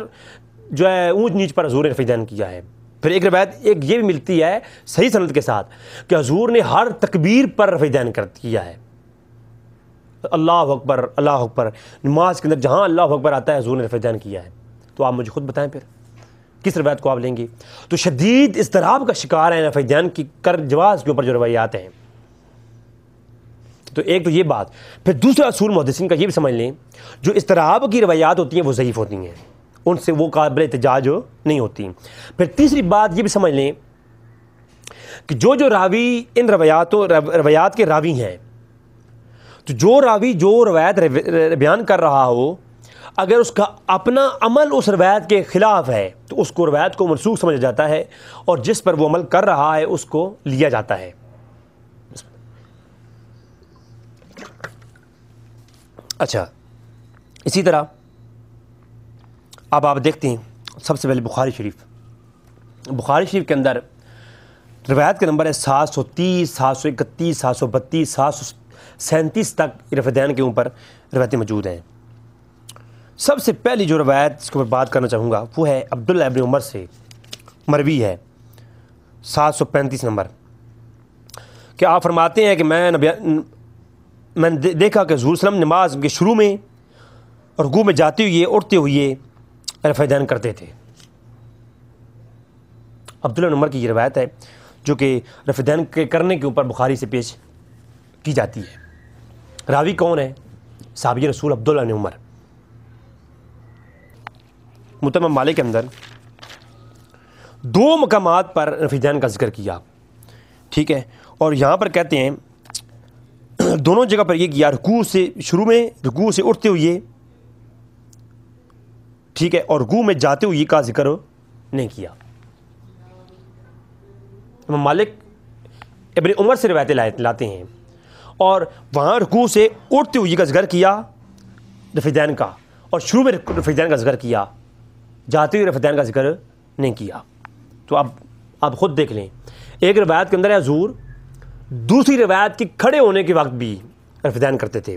Speaker 2: جو ہے اونچ نیچ پر حضور نے رفع دین کیا ہے۔ پھر ایک روایت ایک یہ بھی ملتی ہے صحیح سند کے ساتھ کہ حضور نے ہر تکبیر پر رفع دین کیا ہے۔ اللہ اکبر، اللہ اکبر، نماز کے اندر جہاں اللہ اکبر آتا ہے حضور نے رفع دین کیا ہے۔ تو آپ مجھے خود بتائیں پھر کس روایت کو آپ لیں گے؟ تو شدید اضطراب کا شکار ہیں رفع دین کی جواز کے اوپر جو روایات ہیں۔ تو ایک تو یہ بات، پھر دوسرا اصول محدثین کا یہ بھی سمجھ لیں، جو اضطراب کی روایات ہوتی ہیں وہ ضعیف ہوتی ہیں، ان سے وہ قابل احتجاج نہیں ہوتی۔ پھر تیسری بات یہ بھی سمجھ لیں کہ جو راوی ان روایات کے راوی ہیں، تو جو راوی جو روایت بیان کر رہا ہو، اگر اس کا اپنا عمل اس روایت کے خلاف ہے تو اس کو روایت کو منسوخ سمجھا جاتا ہے، اور جس پر وہ عمل کر رہا ہے اس کو لیا جاتا ہے۔ اچھا، اسی طرح اب آپ دیکھتے ہیں سب سے پہلے بخاری شریف کے اندر روایت کا نمبر ہے 730، 731، 732، 737 تک رفع دین کے اوپر روایتیں موجود ہیں۔ سب سے پہلی جو روایت اس کے اوپر بات کرنا چاہوں گا وہ ہے عبداللہ ابن عمر سے مروی ہے، 735 نمبر، کہ آپ فرماتے ہیں کہ میں نے دیکھا کہ حضور صلی اللہ علیہ وسلم نماز کے شروع میں رکوع میں جاتے ہوئے اٹھتے ہوئے رفع دین کرتے تھے۔ عبداللہ بن عمر کی یہ روایت ہے جو کہ رفع دین کے کرنے کے اوپر بخاری سے پیش کی جاتی ہے۔ راوی کون ہے؟ صحابی رسول عبداللہ بن عمر۔ موطأ مالک کے اندر 2 مقامات پر رفع دین کا ذکر کیا، ٹھیک ہے، اور یہاں پر کہتے ہیں دونوں جگہ پر یہ کیا، رکوع سے شروع میں، رکوع سے اٹھتے ہوئے، ٹھیک ہے، اور رکوع میں جاتے ہوئے کا ذکر نہیں کیا۔ امام مالک ابن عمر سے روایتیں لاتے ہیں اور وہاں رکوع سے اٹھتے ہوئے کا ذکر کیا رفع دین کا، اور شروع میں رفع دین کا ذکر کیا، جاتے ہوئے رفع دین کا ذکر نہیں کیا۔ تو اب آپ خود دیکھ لیں، ایک روایت کے اندر ہے حضور دوسری روایت کے کھڑے ہونے کے وقت بھی رفع دین کرتے تھے،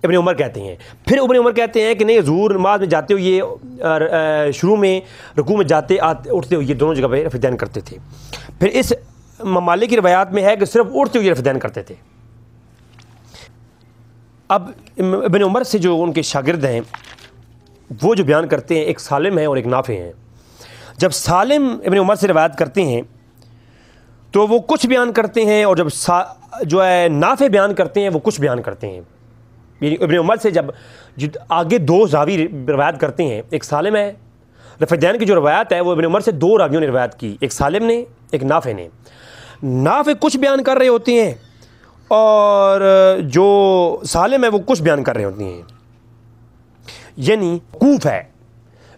Speaker 2: ابن عمر کہتے ہیں۔ پھر ابن عمر کہتے ہیں کہ نہیں، حضور نماز میں جاتے ہوئے شروع میں، رکوع میں جاتے اٹھتے ہوئے دونوں جگہ پہ رفع دین کرتے تھے۔ پھر اس مالک کی روایات میں ہے کہ صرف اٹھتے ہوئے رفع دین کرتے تھے۔ اب ابن عمر سے جو ان کے شاگرد ہیں وہ جو بیان کرتے ہیں، ایک سالم ہے اور ایک نافع ہیں۔ جب سالم ابن عمر سے روایت کرتے ہیں تو وہ کچھ بیان کرتے ہیں، اور جب جو ہے نافع بیان کرتے ہیں وہ کچھ بیان کرتے ہیں. یعنی ابن عمر سے جب آگے دو راوی روایت کرتے ہیں, ایک سالم ہے, رفع دین کی جو روایت ہے وہ ابن عمر سے دو راویوں نے روایت کی, ایک سالم نے ایک نافع نے. نافع کچھ بیان کر رہے ہوتے ہیں اور جو سالم ہے وہ کچھ بیان کر رہے ہوتے ہیں. یعنی موقوف ہے,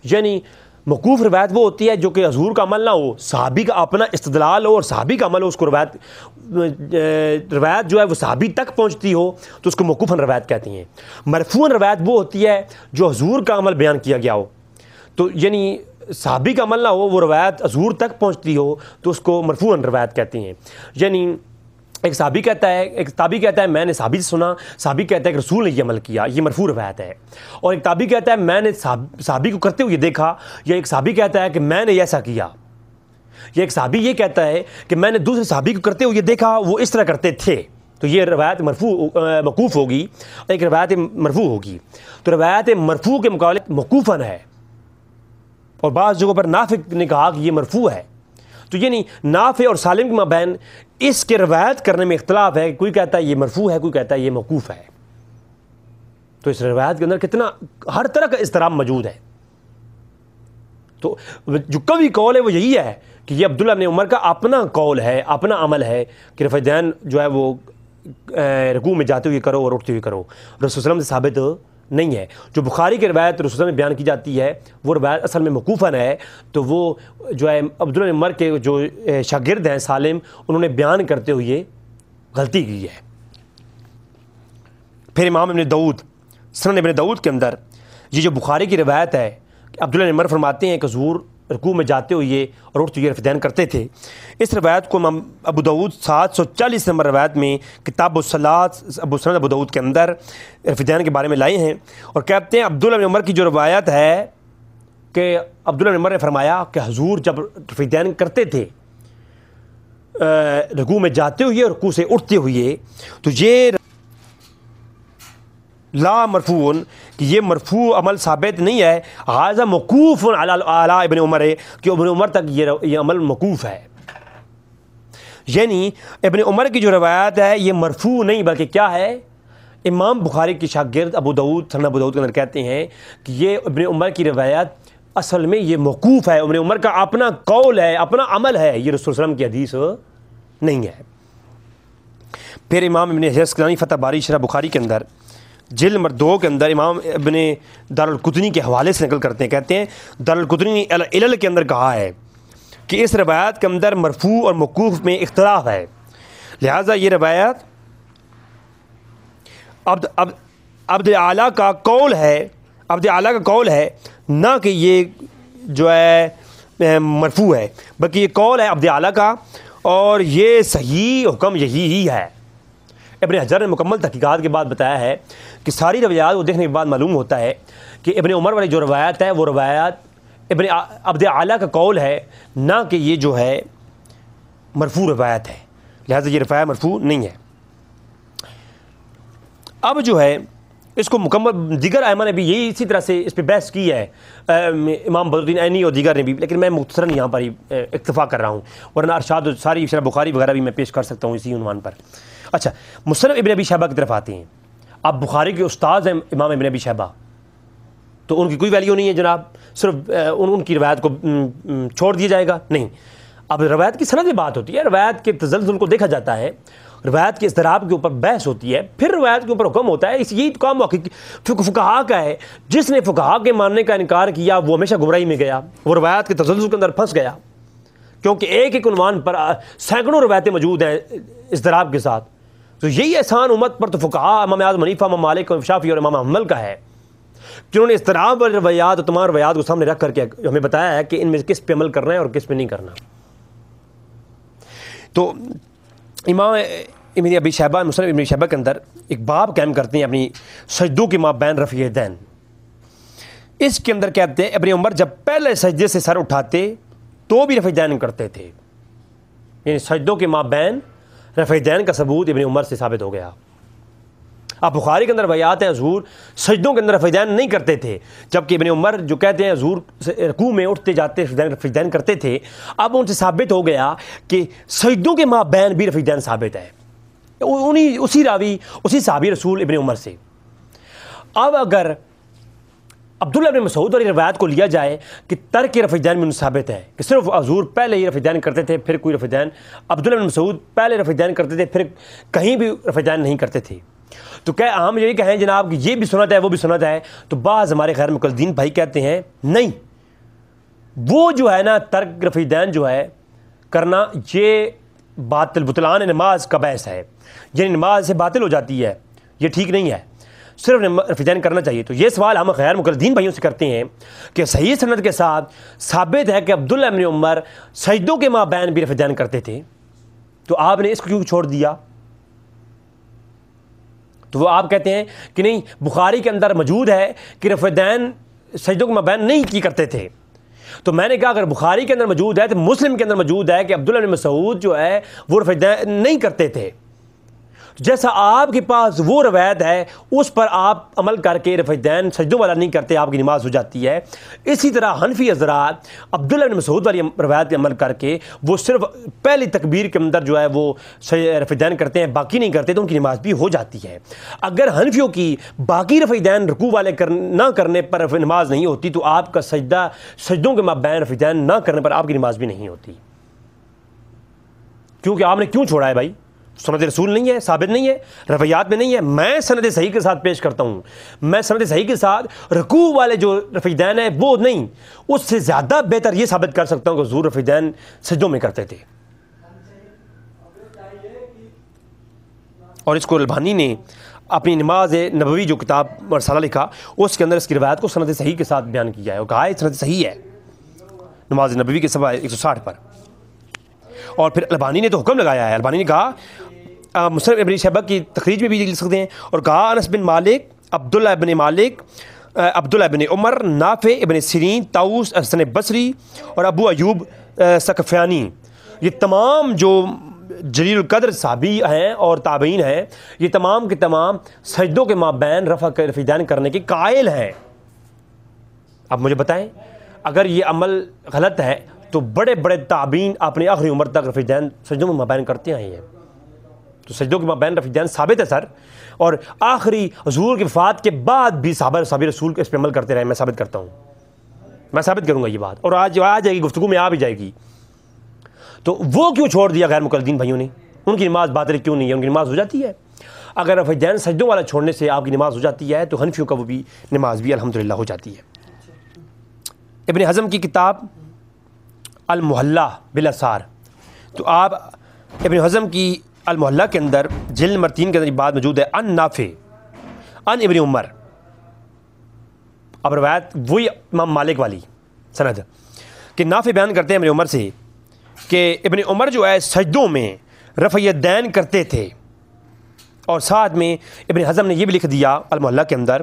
Speaker 2: یعنی موقوف روایت وہ ہوتی ہے جو کہ حضور کا عمل نہ ہو, صحابی کا اپنا استدلال ہو اور صحابی کا عمل ہو, اس کو روایت جو ہے وہ صحابی تک پہنچتی ہو تو اس کو موقوفاً روایت کہتی ہیں. مرفوعاً روایت وہ ہوتی ہے جو حضور کا عمل بیان کیا گیا ہو, تو یعنی صحابی کا عمل نہ ہو, وہ روایت حضور تک پہنچتی ہو تو اس کو مرفوعاً روایت کہتی ہیں. یعنی ایک صحابی کہتا ہے, ایک تابعی کہتا ہے میں نے صحابی سے سنا, صحابی کہتا ہے کہ رسول نے یہ عمل کیا, یہ مرفوع روایت ہے. اور ایک تابعی کہتا ہے میں نے صحابی کو کرتے ہوئے دیکھا, یا ایک صحابی کہتا ہے کہ میں نے ایسا کیا, یا ایک صحابی یہ کہتا ہے کہ میں نے دوسرے صحابی کو کرتے ہوئے دیکھا وہ اس طرح کرتے تھے, تو یہ روایت موقوف ہوگی, ایک روایت مرفوع ہوگی. تو روایت مرفوع کے مقابلے موقوفاً ہے, اور بعض جگہوں پر نافع نے کہا کہ یہ مرفوع ہے. تو یعنی نافع اور سالم کے مابین اس کے روایت کرنے میں اختلاف ہے, کوئی کہتا ہے یہ مرفوع ہے, کوئی کہتا ہے یہ موقوف ہے. تو اس روایت کے اندر کتنا ہر طرح کا اضطراب موجود ہے. تو جو قوی قول ہے وہ یہی ہے کہ یہ عبداللہ بن عمر کا اپنا قول ہے, اپنا عمل ہے کہ رفع دین جو ہے وہ رکوع میں جاتے ہوئے کرو اور اٹھتے ہوئے کرو, رسول صلی اللہ علیہ وسلم سے ثابت نہیں ہے. جو بخاری کی روایت رسول صلی اللہ علیہ وسلم میں بیان کی جاتی ہے وہ روایت اصل میں موقوفاً ہے, تو وہ جو ہے عبداللہ بن عمر کے جو شاگرد ہیں سالم, انہوں نے بیان کرتے ہوئے غلطی کی ہے. پھر امام ابن داؤد سنن ابن داؤد کے اندر یہ جو بخاری کی روایت ہے کہ عبداللہ بن عمر فرماتے ہیں کہ حضور رکوع میں جاتے ہوئے اور اٹھتے ہوئے رفع دین کرتے تھے. اس روایت کو امام ابو داؤد 740 نمبر روایت میں کتاب الصلاۃ سنن ابو داؤد کے اندر رفع دین کے بارے میں لائے ہیں, اور کہتے ہیں عبداللہ بن عمر کی جو روایت ہے کہ عبداللہ بن عمر نے فرمایا کہ حضور جب رفع دین کرتے تھے رکوع میں جاتے ہوئے اور رکوع سے اٹھتے ہوئے, تو یہ لا مرفوع کہ یہ مرفوع عمل ثابت نہیں ہے, غازہ موقوف علی ابن عمر ہے کہ ابن عمر تک یہ عمل موقوف ہے. یعنی ابن عمر کی جو روایت ہے یہ مرفوع نہیں بلکہ کیا ہے, امام بخاری کی شاگرد ابو داؤد سنن ابو داؤد کے اندر کہتے ہیں کہ یہ ابن عمر کی روایت اصل میں یہ موقوف ہے, ابن عمر کا اپنا قول ہے, اپنا عمل ہے, یہ رسول صلی اللہ علیہ وسلم کی حدیث نہیں ہے. پھر امام ابن حجر عسقلانی فتح باری شرح بخاری کے اندر جلد نمبر 2 کے اندر امام ابن دارالقطنی کے حوالے سے نقل کرتے ہیں, کہتے ہیں دارالقطنی نے علل کے اندر کہا ہے کہ اس روایت کے اندر مرفوع اور موقوف میں اختلاف ہے, لہٰذا یہ روایت عبد اعلیٰ کا قول ہے, عبد اعلیٰ کا قول ہے, نہ کہ یہ جو ہے مرفوع ہے, بلکہ یہ قول ہے عبد اعلیٰ کا, اور یہ صحیح حکم یہی ہی ہے. ابن حجر نے مکمل تحقیقات کے بعد بتایا ہے کہ ساری روایات کو دیکھنے کے بعد معلوم ہوتا ہے کہ ابن عمر والی جو روایت ہے وہ روایت ابن عبد اعلیٰ کا قول ہے, نہ کہ یہ جو ہے مرفوع روایت ہے, لہٰذا یہ روایت مرفوع نہیں ہے. اب جو ہے اس کو مکمل دیگر ائمہ نے بھی یہی اسی طرح سے اس پہ بحث کی ہے, امام بدر الدین عینی اور دیگر نے بھی, لیکن میں مختصراً یہاں پر ہی اکتفا کر رہا ہوں, ورنہ ارشاد ساری شرح بخاری وغیرہ بھی میں پیش کر سکتا ہوں اسی عنوان پر. اچھا, مصنف ابن ابی شیبہ کی طرف آتے ہیں. اب بخاری کے استاد ہیں امام ابن ابی شیبہ, تو ان کی کوئی ویلیو نہیں ہے جناب, صرف ان کی روایت کو چھوڑ دیا جائے گا, نہیں. اب روایت کی سند میں بات ہوتی ہے, روایت کے تزلزل کو دیکھا جاتا ہے, روایت کے اضطراب کے اوپر بحث ہوتی ہے, پھر روایت کے اوپر حکم ہوتا ہے. یہی کام فقہا کا ہے, جس نے فقہا کے ماننے کا انکار کیا وہ ہمیشہ گمراہی میں گیا, وہ روایت کے تزلزل کے اندر پھنس گیا, کیونکہ ایک ایک عنوان پر سینکڑوں روایتیں موجود ہیں اضطراب کے ساتھ. تو یہی احسان امت پر تو فقہا امام اعظم حنیفہ, امام مالک, شافعی اور امام احمد کا ہے, جنہوں نے اضطراب اور روایات اور تمام روایات کو سامنے رکھ کر کے ہمیں بتایا ہے کہ ان میں کس پہ عمل کرنا ہے اور کس پہ نہیں کرنا. تو امام ابن ابی شیبہ مصنف ابن شیبہ کے اندر ایک باب قائم کرتے ہیں اپنی سجدوں کے مابین رفع دین. اس کے اندر کہتے ہیں ابن عمر جب پہلے سجدے سے سر اٹھاتے تو بھی رفع دین کرتے تھے, یعنی سجدوں کے مابین رفع دین کا ثبوت ابن عمر سے ثابت ہو گیا. اب بخاری کے اندر روایات ہیں حضور سجدوں کے اندر رفع دین نہیں کرتے تھے, جبکہ ابن عمر جو کہتے ہیں حضور رکوع میں اٹھتے جاتے رفع دین کرتے تھے. اب ان سے ثابت ہو گیا کہ سجدوں کے مابین بھی رفع دین ثابت ہے. اسی راوی اسی صحابی رسول ابن عمر سے۔ اب اگر عبداللہ ابن مسعود والی روایت کو لیا جائے کہ ترک رفع دین میں ثابت ہے کہ صرف حضور پہلے ہی رفع دین کرتے تھے پھر کوئی رفع دین، عبداللہ ابن مسعود پہلے رفع دین کرتے تھے پھر کہیں بھی رفع دین نہیں کرتے تھے، تو کیا ہم یہی کہیں جناب کہ یہ بھی سنت ہے وہ بھی سنت ہے؟ تو بعض ہمارے غیر مقلدین بھائی کہتے ہیں نہیں، وہ جو ہے نا ترک رفع دین جو ہے کرنا یہ باطل بطلان نماز کا باعث ہے، یعنی نماز سے باطل ہو جاتی ہے، یہ ٹھیک نہیں ہے، صرف رفع دین کرنا چاہیے۔ تو یہ سوال ہم غیر مقلدین بھائیوں سے کرتے ہیں کہ صحیح سند کے ساتھ ثابت ہے کہ عبداللہ ابن عمر سجدوں کے مابین بھی رفع دین کرتے تھے، تو آپ نے اس کو کیوں چھوڑ دیا؟ تو وہ آپ کہتے ہیں کہ نہیں، بخاری کے اندر موجود ہے کہ رفع دین سجدوں کے مابین نہیں کی کرتے تھے، تو میں نے کہا اگر بخاری کے اندر موجود ہے تو مسلم کے اندر موجود ہے کہ عبداللہ بن مسعود جو ہے وہ رفع دین نہیں کرتے تھے، جیسا آپ کے پاس وہ روایت ہے اس پر آپ عمل کر کے رفع دین سجدوں والا نہیں کرتے، آپ کی نماز ہو جاتی ہے۔ اسی طرح حنفی حضرات عبداللہ بن مسعود والی روایت پہ عمل کر کے وہ صرف پہلی تکبیر کے اندر جو ہے وہ رفع دین کرتے ہیں، باقی نہیں کرتے، تو ان کی نماز بھی ہو جاتی ہے۔ اگر حنفیوں کی باقی رفع دین رکوع والے نہ کرنے پر نماز نہیں ہوتی، تو آپ کا سجدوں کے مابین رفع دین نہ کرنے پر آپ کی نماز بھی نہیں ہوتی، کیونکہ آپ نے کیوں چھوڑا ہے بھائی؟ سند رسول نہیں ہے، ثابت نہیں ہے، روایات میں نہیں ہے۔ میں سند صحیح کے ساتھ پیش کرتا ہوں، میں سند صحیح کے ساتھ رکوع والے جو رفع دین ہے وہ نہیں، اس سے زیادہ بہتر یہ ثابت کر سکتا ہوں کہ حضور رفع دین سجدوں میں کرتے تھے۔ اور اس کو البانی نے اپنی نماز نبوی جو کتاب رسالہ لکھا اس کے اندر اس کی روایت کو سند صحیح کے ساتھ بیان کیا ہے، اور کہا ہے سند صحیح ہے نماز نبوی کے صفحہ 160 پر۔ اور پھر البانی نے تو حکم لگایا ہے، البانی نے کہا مسلم ابن شیبہ کی تخریج میں بھی لکھ سکتے ہیں، اور کہا انس بن مالک، عبداللہ ابن مالک، عبداللہ ابن عمر، نافع ابن سیرین، طاؤس، حسن بصری اور ابو ایوب سقفیانی، یہ تمام جو جلیل القدر صحابی ہیں اور تابعین ہیں، یہ تمام کے تمام سجدوں کے مابین رفع دین کرنے کے قائل ہیں۔ اب مجھے بتائیں اگر یہ عمل غلط ہے تو بڑے بڑے تابعین اپنی آخری عمر تک رفع دین سجدوں کے مابین کرتے آئے ہیں، تو سجدوں کے مابین رفع دین ثابت ہے سر، اور آخری حضور کی وفات کے بعد بھی صحابہ رسول اس پہ عمل کرتے رہے۔ میں ثابت کرتا ہوں، میں ثابت کروں گا یہ بات، اور آج آ جائے گی گفتگو میں، آ بھی جائے گی۔ تو وہ کیوں چھوڑ دیا غیر مقلدین بھائیوں نے؟ ان کی نماز باطل کیوں نہیں ہے؟ ان کی نماز ہو جاتی ہے۔ اگر رفع دین سجدوں والا چھوڑنے سے آپ کی نماز ہو جاتی ہے تو حنفیوں کا وہ بھی نماز بھی الحمدللہ ہو جاتی ہے۔ ابن حزم کی کتاب المحلہ بالاثار، تو آپ ابن حزم کی المحلہ کے اندر جلد نمبر 3 کے اندر یہ بات موجود ہے، ان نافع ان ابن عمر، اب روایت وہی امام مالک والی سند کہ نافع بیان کرتے ہیں ابن عمر سے کہ ابن عمر جو ہے سجدوں میں رفع دین کرتے تھے، اور ساتھ میں ابن حزم نے یہ بھی لکھ دیا المحلہ کے اندر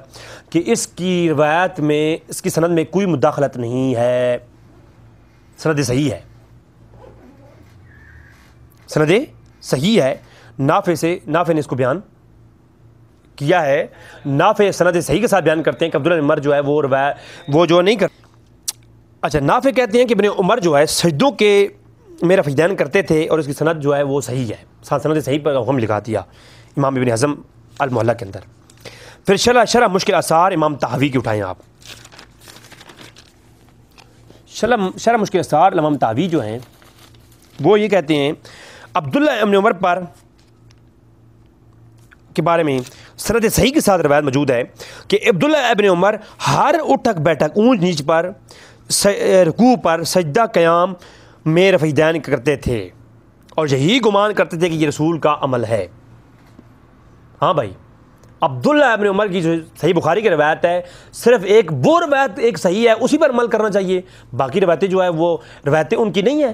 Speaker 2: کہ اس کی روایت میں اس کی سند میں کوئی مداخلت نہیں ہے، سند صحیح ہے، سند صحیح ہے۔ نافع نے اس کو بیان کیا ہے، نافع سند صحیح کے ساتھ بیان کرتے ہیں کہ عبداللہ بن عمر جو ہے وہ جو نہیں کرتے۔ اچھا، نافع کہتے ہیں کہ ابن عمر جو ہے سجدوں کے میں رفع دین کرتے تھے، اور اس کی سند جو ہے وہ صحیح ہے، سند صحیح پر حکم لکھا دیا امام ابن حزم المحلہ کے اندر۔ پھر شرح مشکل آثار امام طحاوی کی اٹھائیں آپ، شرح مشکل آثار امام طحاوی جو ہیں وہ یہ کہتے ہیں عبداللہ ابن عمر پر کے بارے میں سند صحیح کے ساتھ روایت موجود ہے کہ عبداللہ ابن عمر ہر اٹھک بیٹھک اونچ نیچ پر رکوع پر سجدہ قیام میں رفع دین کرتے تھے، اور یہی گمان کرتے تھے کہ یہ رسول کا عمل ہے۔ ہاں بھائی، عبداللہ ابن عمر کی جو صحیح بخاری کی روایت ہے، صرف ایک وہ روایت ایک صحیح ہے، اسی پر عمل کرنا چاہیے، باقی روایتیں جو ہے وہ روایتیں ان کی نہیں ہیں،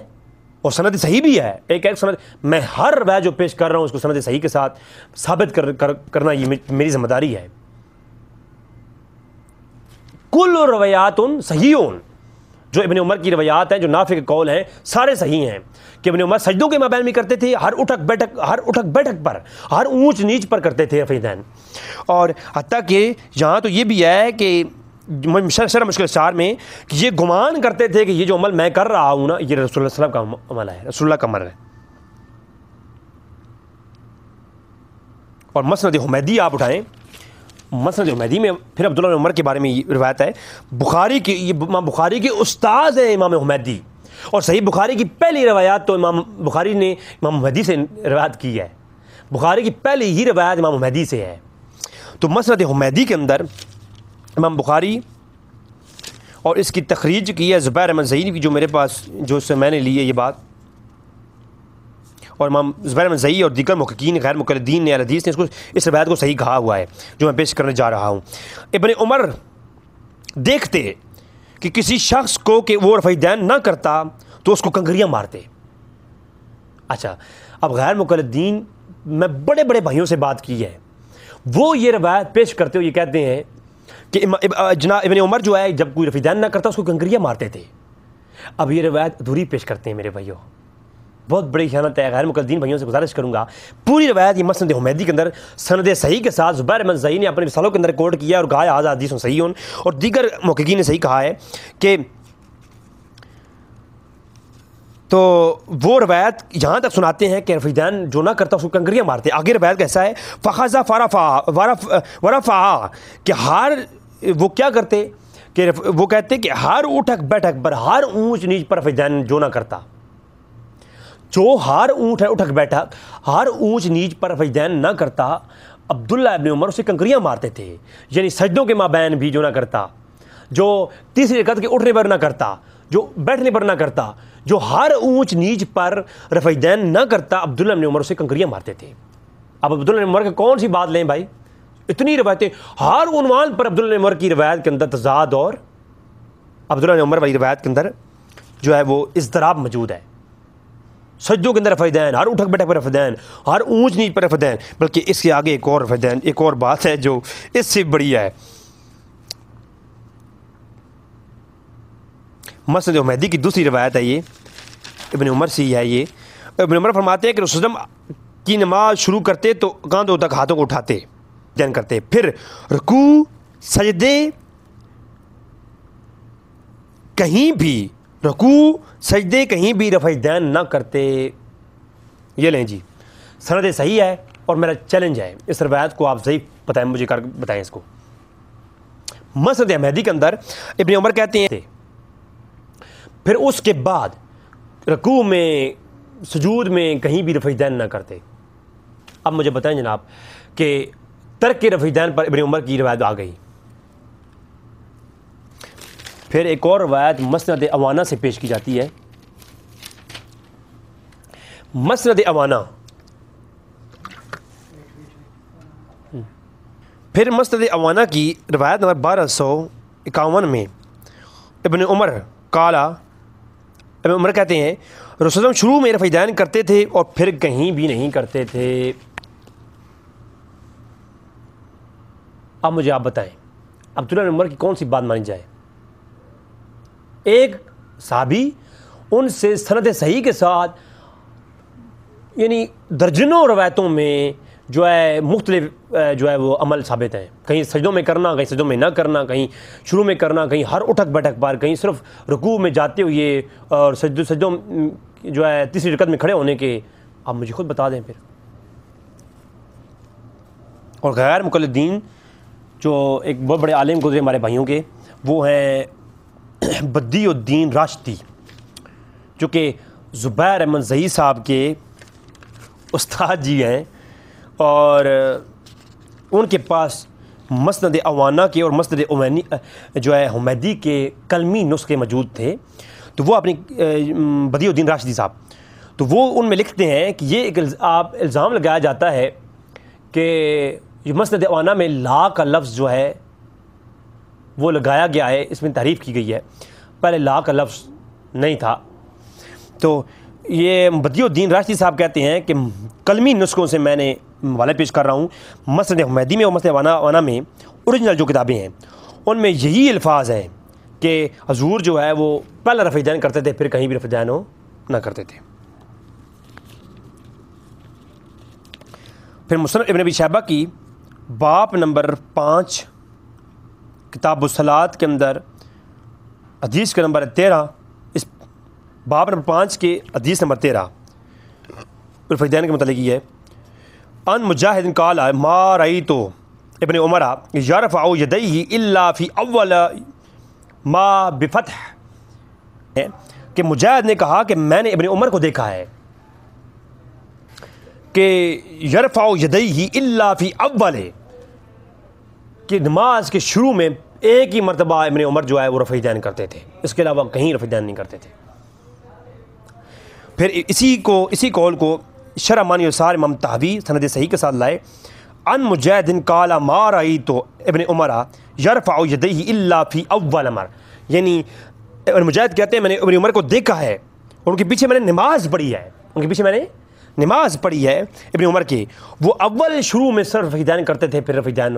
Speaker 2: اور سند صحیح بھی ہے۔ ایک سند میں ہر روایت جو پیش کر رہا ہوں اس کو سند صحیح کے ساتھ ثابت کرنا یہ میری ذمہ داری ہے۔ کل روایات صحیح، جو ابن عمر کی روایات ہیں، جو نافع کے قول ہیں، سارے صحیح ہیں کہ ابن عمر سجدوں کے مابین بھی کرتے تھے، ہر اٹھک بیٹھک پر، ہر اونچ نیچ پر کرتے تھے رفع دین، اور حتیٰ کہ یہاں تو یہ بھی ہے کہ شرح مشکل آثار میں کہ یہ گمان کرتے تھے کہ یہ جو عمل میں کر رہا ہوں نا، یہ رسول اللہ صلی اللہ علیہ وسلم کا عمل ہے، رسول اللہ کا عمل ہے۔ اور مسند حمیدی آپ اٹھائیں، مسند حمیدی میں پھر عبداللہ بن عمر کے بارے میں یہ روایت ہے، بخاری کی، یہ امام بخاری کے استاد ہیں امام حمیدی، اور صحیح بخاری کی پہلی روایات تو امام بخاری نے امام حمیدی سے روایت کی ہے، بخاری کی پہلی ہی روایت امام حمیدی سے ہے۔ تو مسند حمیدی کے اندر امام بخاری، اور اس کی تخریج کی ہے زبیر احمد زئی کی، جو میرے پاس، جو سے میں نے لی ہے یہ بات، اور امام زبیر احمد زئی اور دیگر محققین غیر مقلدین نے حدیث نے اس روایت کو صحیح کہا ہوا ہے جو میں پیش کرنے جا رہا ہوں۔ ابن عمر دیکھتے کہ کسی شخص کو کہ وہ رفع دین نہ کرتا تو اس کو کنکریاں مارتے۔ اچھا، اب غیر مقلدین میں بڑے بڑے بھائیوں سے بات کی ہے، وہ یہ روایت پیش کرتے ہوئے یہ کہتے ہیں کہ جناب ابن عمر جو ہے جب کوئی رفع دین نہ کرتا اس کو کنکریاں مارتے تھے۔ اب یہ روایت ادھوری پیش کرتے ہیں میرے بھائیوں، بہت بڑی خیانت ہے۔ غیر مقلدین بھائیوں سے گزارش کروں گا، پوری روایت یہ مسند حمیدی کے اندر سند صحیح کے ساتھ زبیر احمد زئی نے اپنے رسالوں کے اندر کوٹ کیا اور کہا ہے ھذا حدیث صحیح، اور دیگر محققین نے صحیح کہا ہے کہ تو وہ روایت یہاں تک سناتے ہیں کہ رفع دین جو نہ کرتا اس کو کنکریاں مارتے۔ آگے روایت کیسا ہے، فخذ ورفع، کہ ہر وہ کیا کرتے کہ وہ کہتے کہ ہر اٹھک بیٹھک پر، ہر اونچ نیچ پر رفع دین جو نہ کرتا، جو ہر اٹھک بیٹھک ہر اونچ نیچ پر رفع دین نہ کرتا، عبداللہ ابن عمر اسے کنکریاں مارتے تھے، یعنی سجدوں کے مابین بھی جو نہ کرتا، جو تیسری رکعت کے اٹھنے پر نہ کرتا، جو بیٹھنے پر نہ کرتا، جو ہر اونچ نیچ پر رفع دین نہ کرتا، عبداللہ ابن عمر اسے کنکریاں مارتے تھے۔ اب عبداللہ ابن عمر کی کون سی بات لیں بھائی، اتنی روایتیں، ہر عنوان پر عبداللہ ابن عمر کی روایت کے اندر تضاد، اور عبداللہ ابن عمر والی روایت کے اندر جو ہے وہ اضطراب موجود ہے۔ سجدوں کے اندر رفع دین، ہر اٹھک بیٹھک پر رفع دین، ہر اونچ نیچ پر رفع دین، بلکہ اس کے آگے ایک اور رفع دین، ایک اور بات ہے جو اس سے بڑی ہے۔ مسند حمیدی کی دوسری روایت ہے، یہ ابن عمر سے ہی ہے۔ یہ ابن عمر فرماتے ہیں کہ رسول اللہ کی نماز شروع کرتے تو کاندھوں تک ہاتھوں کو اٹھاتے دین کرتے، پھر رکوع سجدے کہیں بھی، رکوع سجدے کہیں بھی رفع دین نہ کرتے۔ یہ لیں جی، سند صحیح ہے، اور میرا چیلنج ہے اس روایت کو آپ ضعیف بتائیں، مجھے کر بتائیں اس کو۔ مسند حمیدی کے اندر ابن عمر کہتے ہیں پھر اس کے بعد رکوع میں سجود میں کہیں بھی رفع دین نہ کرتے۔ اب مجھے بتائیں جناب کہ ترک رفع دین پر ابن عمر کی روایت آ گئی۔ پھر ایک اور روایت مسند عوانہ سے پیش کی جاتی ہے، مسند عوانہ، پھر مسند عوانہ کی روایت نمبر 1251 میں ابن عمر قالا، ابن عمر کہتے ہیں رسول اللہ شروع میں رفع دین کرتے تھے اور پھر کہیں بھی نہیں کرتے تھے۔ اب مجھے آپ بتائیں عبداللہ بن عمر کی کون سی بات مانی جائے؟ ایک صحابی ان سے سند صحیح کے ساتھ، یعنی درجنوں روایتوں میں جو ہے مختلف جو ہے وہ عمل ثابت ہیں، کہیں سجدوں میں کرنا، کہیں سجدوں میں نہ کرنا، کہیں شروع میں کرنا، کہیں ہر اٹھک بیٹھک پر، کہیں صرف رکوع میں جاتے ہوئے اور سجدوں جو ہے تیسری رکعت میں کھڑے ہونے کے۔ آپ مجھے خود بتا دیں پھر۔ اور غیر مقلدین جو ایک بہت بڑے عالم گزرے ہمارے بھائیوں کے، وہ ہیں بدی الدین راشدی، جو کہ زبیر احمد زئی صاحب کے استاد جی ہیں، اور ان کے پاس مسند عوانہ کے اور مسند جو ہے حمیدی کے کلمی نسخے موجود تھے۔ تو وہ اپنی بدی الدین راشدی صاحب، تو وہ ان میں لکھتے ہیں کہ یہ ایک آپ الزام لگایا جاتا ہے کہ یہ مسند عوانہ میں لا کا لفظ جو ہے وہ لگایا گیا ہے، اس میں تعریف کی گئی ہے، پہلے لا کا لفظ نہیں تھا۔ تو یہ بدی الدین راشدی صاحب کہتے ہیں کہ کلمی نسخوں سے میں نے حوالے پیش کر رہا ہوں، مسند حمیدی میں اور مسند عوانہ میں اوریجنل جو کتابیں ہیں ان میں یہی الفاظ ہیں کہ حضور جو ہے وہ پہلا رفع دین کرتے تھے، پھر کہیں بھی رفع دین ہو نہ کرتے تھے۔ پھر مصنف ابن ابی شیبہ کی باب نمبر 5 کتاب الصلاۃ کے اندر حدیث کا نمبر 13، اس باب نمبر 5 کے حدیث نمبر 13 رفع دین کے متعلق یہ ہے، ان مجاہد قال ما رأیت ابن عمر یرفع یدیہ الا فی اول ما بفتح، کہ مجاہد نے کہا کہ میں نے ابن عمر کو دیکھا ہے کہ یرفع یدیہ الا فی اول، کہ نماز کے شروع میں ایک ہی مرتبہ ابن عمر جو ہے وہ رفع یدین کرتے تھے، اس کے علاوہ کہیں رفع یدین نہیں کرتے تھے۔ پھر اسی قول کو شرح معنی یسار امام طحاوی سند صحیح کے ساتھ لائے، ان مجاہد قال ما رأیت ابن عمر یرفع یدیہ الا فی اول امر، یعنی ابن مجاہد کہتے ہیں میں نے ابن عمر کو دیکھا ہے، ان کے پیچھے میں نے نماز پڑھی ہے، ابن عمر کے، وہ اول شروع میں صرف رفع یدین کرتے تھے، پھر رفع یدین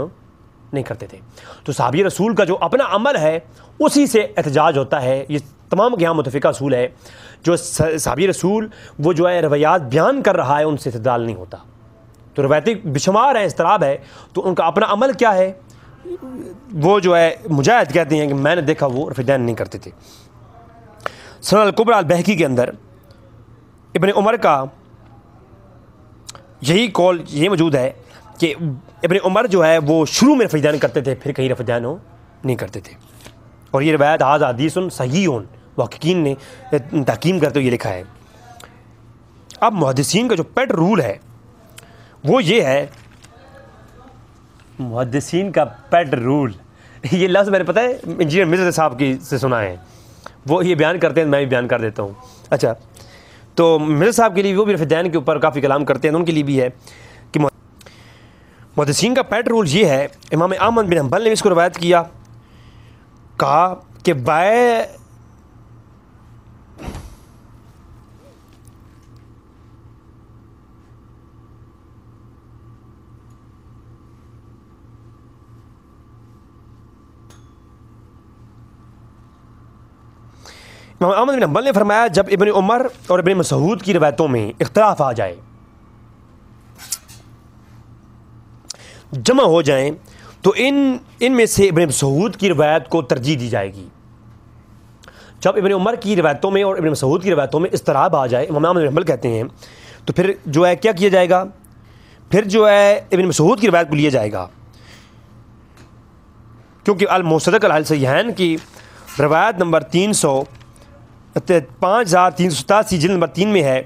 Speaker 2: نہیں کرتے تھے۔ تو صحابی رسول کا جو اپنا عمل ہے اسی سے احتجاج ہوتا ہے، یہ تمام کے یہاں متفقہ اصول ہے، جو صحابی رسول وہ جو ہے روایات بیان کر رہا ہے ان سے استدلال نہیں ہوتا، تو روایتی بشمار ہے، اضطراب ہے، تو ان کا اپنا عمل کیا ہے، وہ جو ہے مجاہد کہتے ہیں کہ میں نے دیکھا وہ رفع یدین نہیں کرتے تھے۔ سنن الکبریٰ البیہقی کے اندر ابن عمر کا یہی قول یہ موجود ہے کہ ابن عمر جو ہے وہ شروع میں رفع یدین کرتے تھے، پھر کہیں رفع یدین نہیں کرتے تھے، اور یہ روایت ھذا حدیث صحیح، محققین نے تحقیم کرتے ہوئے یہ لکھا ہے۔ اب محدثین کا جو پیٹ رول ہے وہ یہ ہے، محدثین کا پیٹ رول، یہ لفظ میں نے پتہ ہے انجینئر مرزا صاحب کی سے سنا ہے، وہ یہ بیان کرتے ہیں، میں بھی بیان کر دیتا ہوں۔ اچھا، تو مرزا صاحب کے لیے وہ بھی رفع یدین کے اوپر کافی کلام کرتے ہیں، ان کے لیے بھی ہے کہ محدثین کا پیٹ رول یہ ہے، امام احمد بن حنبل نے اس کو روایت کیا، کہا کہ بائے امام احمد بن حنبل نے فرمایا جب ابن عمر اور ابن مسعود کی روایتوں میں اختلاف آ جائے، جمع ہو جائیں، تو ان میں سے ابن مسعود کی روایت کو ترجیح دی جائے گی۔ جب ابن عمر کی روایتوں میں اور ابن مسعود کی روایتوں میں اضطراب آ جائے، امام احمد بن حنبل کہتے ہیں، تو پھر جو ہے کیا کیا جائے گا، پھر جو ہے ابن مسعود کی روایت کو لیا جائے گا، کیونکہ المصدق علی الصحیحین کی روایت نمبر 5387 جلد نمبر 3 میں ہے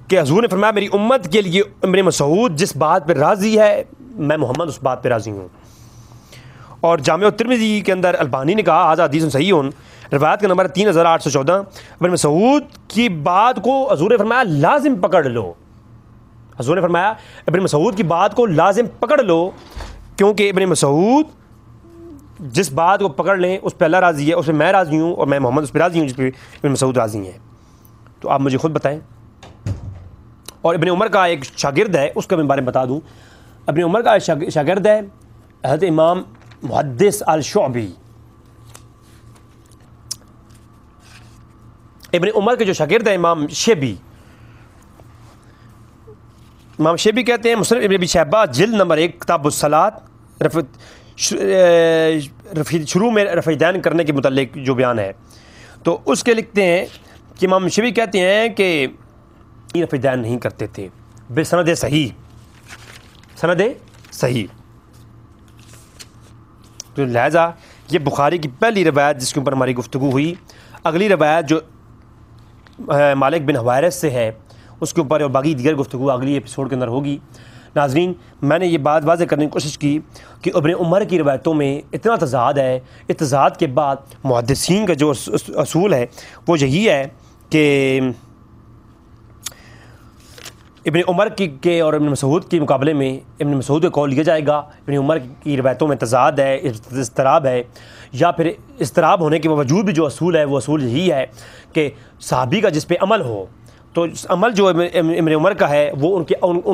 Speaker 2: کہ حضور نے فرمایا میری امت کے لیے ابن مسعود جس بات پہ راضی ہے میں محمد اس بات پہ راضی ہوں۔ اور جامع الترمذی کے اندر البانی نے کہا ھذا حدیث صحیح، روایت کا نمبر 3814، ابن مسعود کی بات کو حضور نے فرمایا لازم پکڑ لو، حضور نے فرمایا ابن مسعود کی بات کو لازم پکڑ لو، کیونکہ ابن مسعود جس بات کو پکڑ لیں اس پہ اللہ راضی ہے، اس پہ میں راضی ہوں، اور میں محمد اس پہ راضی ہوں جس پہ ابن مسعود راضی ہیں۔ تو آپ مجھے خود بتائیں۔ اور ابن عمر کا ایک شاگرد ہے، اس کا میں بارے میں بتا دوں، ابن عمر کا شاگرد ہے حضرت امام محدث الشعبی۔ ابن عمر کے جو شاگرد ہے امام شیبی کہتے ہیں مسلم ابن ابی شیبہ جلد نمبر 1 کتاب الصلاۃ شروع میں رفع یدین کرنے کے متعلق جو بیان ہے، تو اس کے لکھتے ہیں کہ امام شیبی کہتے ہیں کہ رفع یدین نہیں کرتے تھے بسند صحیح، سند صحیح۔ تو لہذا یہ بخاری کی پہلی روایت جس کے اوپر ہماری گفتگو ہوئی۔ اگلی روایت جو مالک بن حویرث سے ہے اس کے اوپر اور باقی دیگر گفتگو اگلی ایپیسوڈ کے اندر ہوگی۔ ناظرین، میں نے یہ بات واضح کرنے کی کوشش کی کہ ابن عمر کی روایتوں میں اتنا تضاد ہے، اتضاد کے بعد محدثین کا جو اصول ہے وہ یہی ہے کہ ابن عمر کے اور ابن مسعود کے مقابلے میں ابن مسعود کا قول لیا جائے گا، ابن عمر کی روایتوں میں تضاد ہے، اضطراب ہے، یا پھر اضطراب ہونے کے باوجود بھی جو اصول ہے وہ اصول یہی ہے کہ صحابی کا جس پہ عمل ہو، تو عمل جو ابن عمر کا ہے وہ ان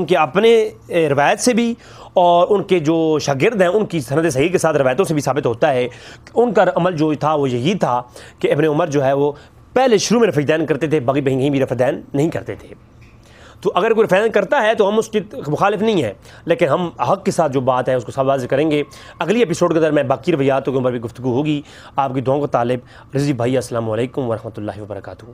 Speaker 2: کے اپنے روایت سے بھی اور ان کے جو شاگرد ہیں ان کی سند صحیح کے ساتھ روایتوں سے بھی ثابت ہوتا ہے کہ ان کا عمل جو تھا وہ یہی تھا کہ ابن عمر جو ہے وہ پہلے شروع میں رفع یدین کرتے تھے، باقی کہیں بھی رفع یدین نہیں کرتے تھے۔ تو اگر کوئی رفع یدین کرتا ہے تو ہم اس کی مخالف نہیں ہیں، لیکن ہم حق کے ساتھ جو بات ہے اس کو سب واضح کریں گے۔ اگلی ایپیسوڈ کے اندر میں باقی روایاتوں کے اوپر بھی گفتگو ہوگی۔ آپ کی دعاؤں کا طالب رضوی بھائی، السلام علیکم ورحمۃ اللہ وبرکاتہ۔